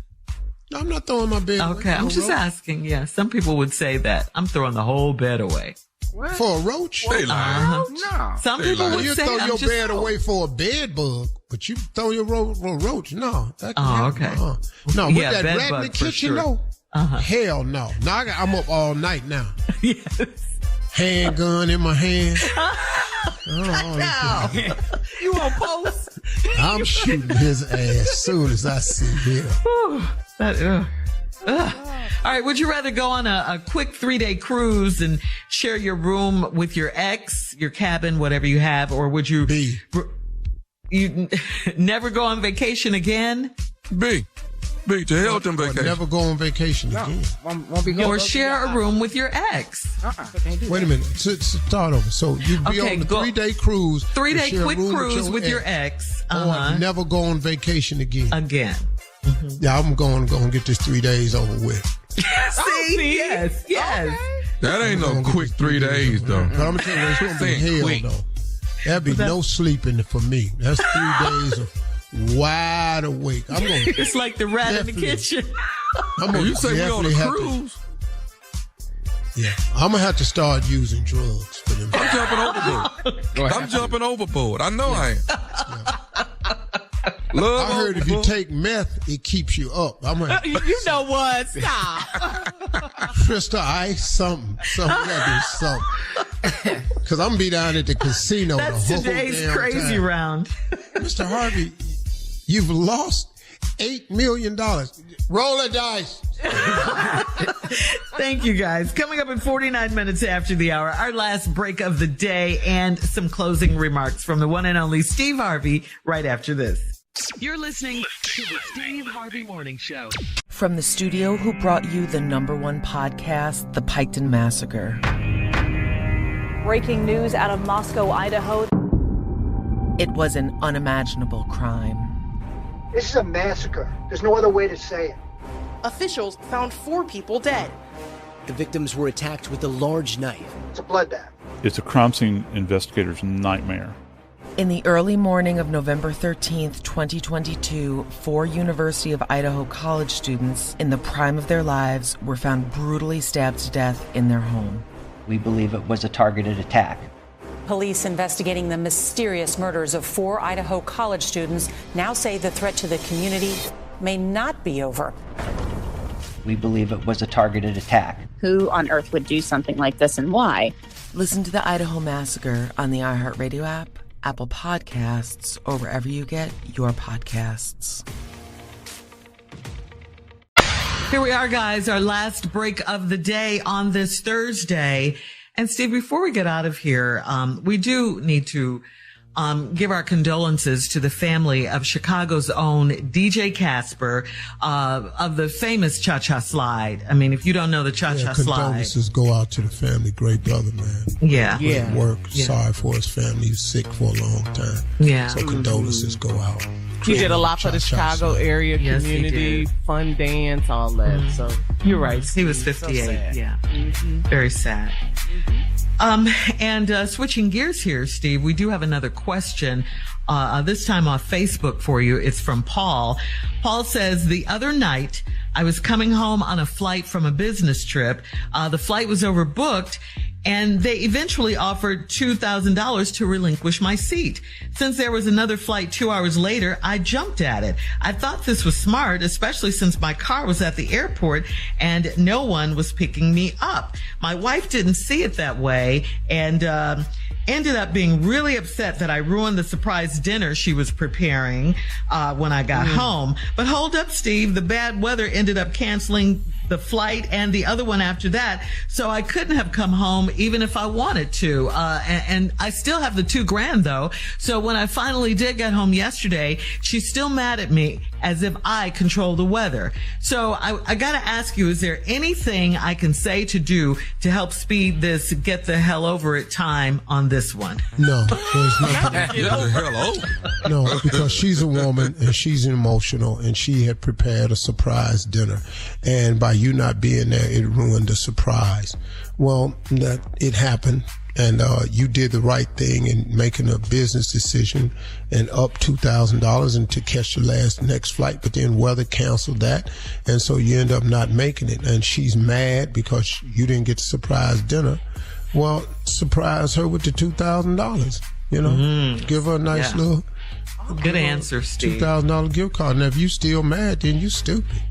I'm not throwing my bed away. Okay, I'm just asking. Yeah, some people would say that. I'm throwing the whole bed away. What? For a roach? They lie. No. Some people would you say throw your bed away for a bed bug, but you throw your roach. No. Okay. No, with that rat in the kitchen, though. Hell no. Now I'm up all night now. Yes. Handgun in my hand. You on post? I'm shooting his ass as soon as I see him. All right, would you rather go on a quick 3-day cruise and share your room with your ex, your cabin, whatever you have, or would you you never go on vacation again? B, to hell with them vacations. Never go on vacation again. Or share a room with your ex. Wait a minute. Start over. So you'd be on the 3-day cruise. 3-day quick cruise with your ex. Or never go on vacation again. Mm-hmm. Yeah, I'm going to get this 3 days over with. See? Yes. Okay. That ain't no quick 3 days, though. But I'm going to tell you, it's going to be hell, though. There'll be no sleeping for me. That's 3 days of wide awake. I'm going. It's like the rat in the kitchen. You say we on a cruise? Yeah, I'm gonna have to start using drugs for them. I'm jumping overboard. I know I am. I heard if you take meth, it keeps you up. You know what? Stop. Crystal Ice, something. Because I'm gonna be down at the casino. That's the whole today's damn crazy time. round. Mr. Harvey, you've lost $8 million. Roll the dice. Thank you, guys. Coming up in 49 minutes after the hour, our last break of the day and some closing remarks from the one and only Steve Harvey right after this. You're listening to the Steve Harvey Morning Show. From the studio who brought you the #1 podcast, The Piketon Massacre. Breaking news out of Moscow, Idaho. It was an unimaginable crime. This is a massacre. There's no other way to say it. Officials found 4 people dead. The victims were attacked with a large knife. It's a bloodbath. It's a crime scene investigator's nightmare. In the early morning of November 13th, 2022, 4 University of Idaho college students in the prime of their lives were found brutally stabbed to death in their home. We believe it was a targeted attack. Police investigating the mysterious murders of 4 Idaho college students now say the threat to the community may not be over. We believe it was a targeted attack. Who on earth would do something like this and why? Listen to the Idaho Massacre on the iHeartRadio app, Apple Podcasts, or wherever you get your podcasts. Here we are, guys, our last break of the day on this Thursday. And Steve, before we get out of here, we do need to give our condolences to the family of Chicago's own DJ Casper, of the famous Cha-Cha Slide. I mean, if you don't know the Cha-Cha Slide. Condolences go out to the family. Great brother, man. Yeah. Great work. Yeah. Sorry for his family. He was sick for a long time. Yeah. So condolences go out. He did a lot for the Chicago area community, fun dance, all that. So you're right. He was 58. So yeah. Mm-hmm. Very sad. And switching gears here, Steve, we do have another question, this time on Facebook for you. It's from Paul. Paul says, the other night I was coming home on a flight from a business trip. The flight was overbooked, and they eventually offered $2,000 to relinquish my seat. Since there was another flight 2 hours later, I jumped at it. I thought this was smart, especially since my car was at the airport and no one was picking me up. My wife didn't see it that way and ended up being really upset that I ruined the surprise dinner she was preparing when I got home. But hold up, Steve. The bad weather ended up canceling the flight and the other one after that. So I couldn't have come home even if I wanted to. And I still have the $2,000 though. So when I finally did get home yesterday, she's still mad at me as if I control the weather. So I gotta ask you, is there anything I can say to do to help speed this get the hell over it time on this one? No, there's nothing. Get the hell over. No, because she's a woman and she's emotional and she had prepared a surprise dinner. And by you not being there, it ruined the surprise. Well, that it happened. And you did the right thing in making a business decision and up $2,000 and to catch the next flight, but then weather canceled that, and so you end up not making it. And she's mad because you didn't get the surprise dinner. Well, surprise her with the $2,000. You know, give her a nice little good answer, Steve. $2,000 gift card. And if you still mad, then you stupid.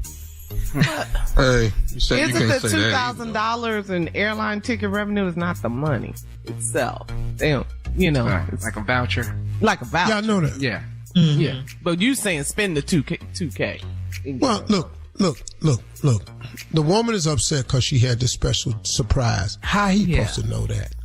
Hey, you said Isn't you the can't say that either. $2,000 in airline ticket revenue is not the money itself. They don't, you know. Right. Like a voucher. Like a voucher. Yeah, I know that. Yeah. Mm-hmm. Yeah. But you saying spend the 2K. Well, look. The woman is upset because she had this special surprise. How he supposed to know that?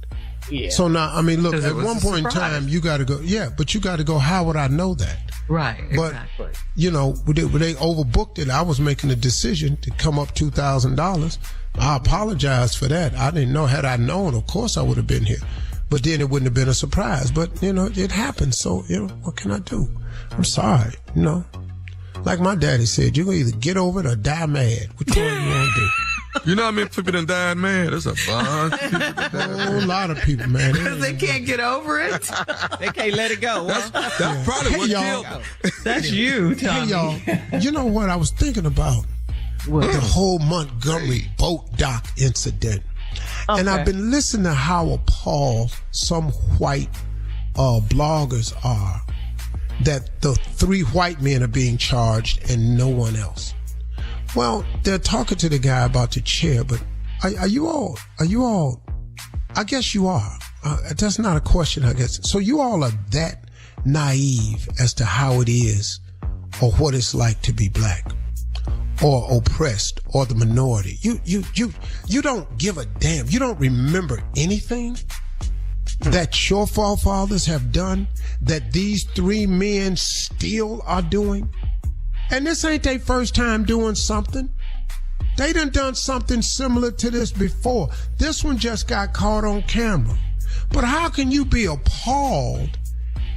Yeah. So now, I mean, look, at was one a point in surprise. time, you got to go, but you got to go, how would I know that? Right, But, exactly. you know, when they overbooked it, I was making a decision to come up $2,000. I apologize for that. I didn't know. Had I known, of course I would have been here. But then it wouldn't have been a surprise. But, you know, it happened. So, you know, what can I do? I'm sorry, you know. Like my daddy said, you're going to either get over it or die mad. Which one you want to do? You know how many people done died, man? There's a bunch of people that died. A whole lot of people, man. Because they can't get over it. They can't let it go. That's probably what killed them. That's you, Tommy. Hey, y'all. You know what I was thinking about? The whole Montgomery boat dock incident. Okay. And I've been listening to how appalled some white bloggers are that the 3 white men are being charged and no one else. Well, they're talking to the guy about the chair, but are you all, I guess you are. That's not a question, I guess. So you all are that naive as to how it is or what it's like to be black or oppressed or the minority. You don't give a damn. You don't remember anything that your forefathers have done that these 3 men still are doing. And this ain't their first time doing something. They done something similar to this before. This one just got caught on camera. But how can you be appalled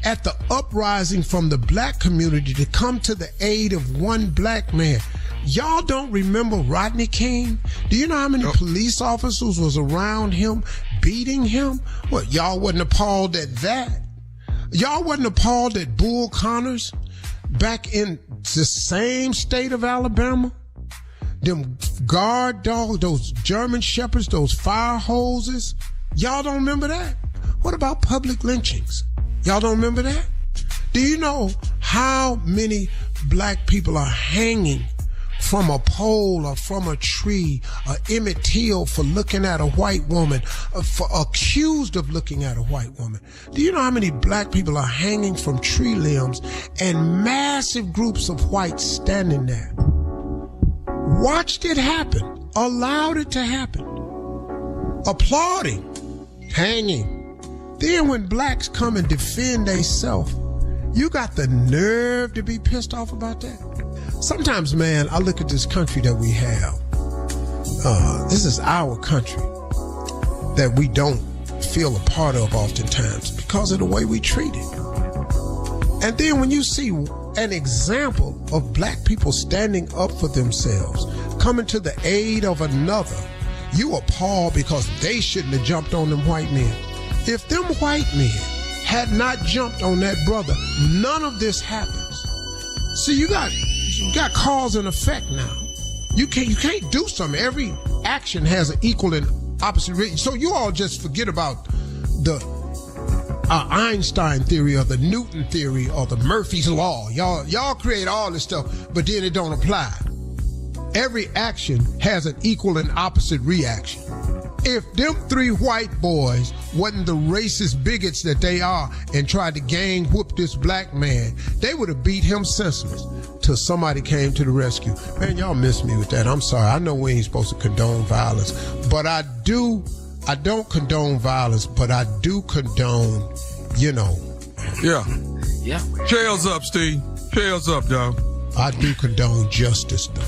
at the uprising from the black community to come to the aid of one black man? Y'all don't remember Rodney King? Do you know how many police officers was around him beating him? What, y'all wasn't appalled at that? Y'all wasn't appalled at Bull Connors back in the same state of Alabama? Them guard dogs, those German shepherds, those fire hoses. Y'all don't remember that? What about public lynchings? Y'all don't remember that? Do you know how many black people are hanging from a pole or from a tree, or Emmett Till for looking at a white woman, accused of looking at a white woman? Do you know how many black people are hanging from tree limbs and massive groups of whites standing there? Watched it happen, allowed it to happen, applauding, hanging. Then when blacks come and defend themselves, you got the nerve to be pissed off about that? Sometimes, man, I look at this country that we have. This is our country that we don't feel a part of oftentimes because of the way we treat it. And then when you see an example of black people standing up for themselves, coming to the aid of another, you appalled because they shouldn't have jumped on them white men. If them white men had not jumped on that brother, none of this happens. See, you got cause and effect now. You can't do something. Every action has an equal and opposite reaction. So you all just forget about the Einstein theory or the Newton theory or the Murphy's Law. Y'all create all this stuff, but then it don't apply. Every action has an equal and opposite reaction. If them 3 white boys wasn't the racist bigots that they are and tried to gang whoop this black man, they would have beat him senseless till somebody came to the rescue. Man, y'all missed me with that. I'm sorry. I know we ain't supposed to condone violence, but I don't condone violence, but I do condone, Yeah. Tails up, Steve. Tails up, dog. I do condone justice, though.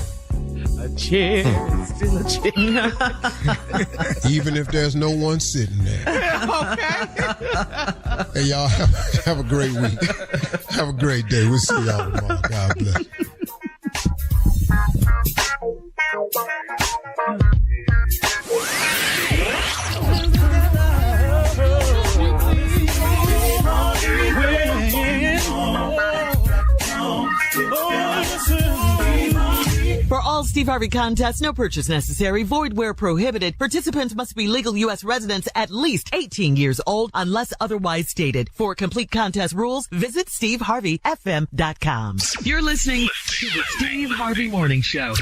A chair is still a chair. Even if there's no one sitting there. Okay. Hey, y'all, have a great week. Have a great day. We'll see y'all tomorrow. God bless. For all Steve Harvey contests, no purchase necessary, void where prohibited. Participants must be legal U.S. residents at least 18 years old unless otherwise stated. For complete contest rules, visit SteveHarveyFM.com. You're listening to the Steve Harvey Morning Show.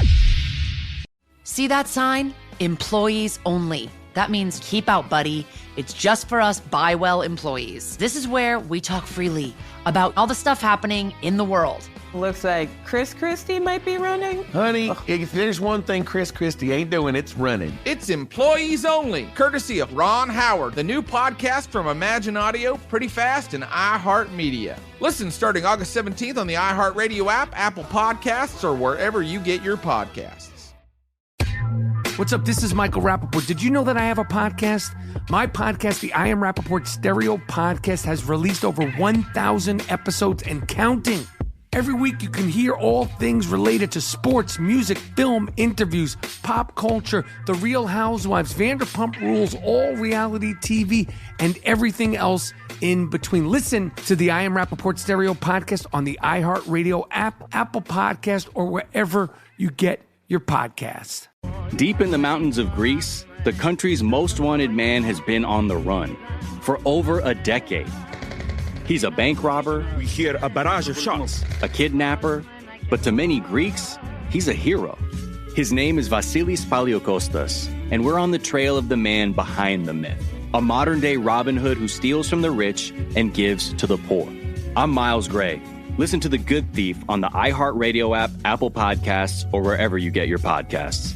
See that sign? Employees only. That means keep out, buddy. It's just for us Buy Well employees. This is where we talk freely about all the stuff happening in the world. Looks like Chris Christie might be running. Honey, if there's one thing Chris Christie ain't doing, it's running. It's Employees Only, courtesy of Ron Howard, the new podcast from Imagine Audio, Pretty Fast, and iHeartMedia. Listen starting August 17th on the iHeartRadio app, Apple Podcasts, or wherever you get your podcasts. What's up? This is Michael Rappaport. Did you know that I have a podcast? My podcast, the I Am Rappaport Stereo Podcast, has released over 1,000 episodes and counting. Every week you can hear all things related to sports, music, film, interviews, pop culture, The Real Housewives, Vanderpump Rules, all reality TV, and everything else in between. Listen to the I Am Rappaport Stereo Podcast on the iHeartRadio app, Apple Podcast, or wherever you get your podcast. Deep in the mountains of Greece, the country's most wanted man has been on the run for over a decade. He's a bank robber. We hear a barrage of shots. A kidnapper. But to many Greeks, he's a hero. His name is Vasilis Paliokostas, and we're on the trail of the man behind the myth. A modern-day Robin Hood who steals from the rich and gives to the poor. I'm Miles Gray. Listen to The Good Thief on the iHeartRadio app, Apple Podcasts, or wherever you get your podcasts.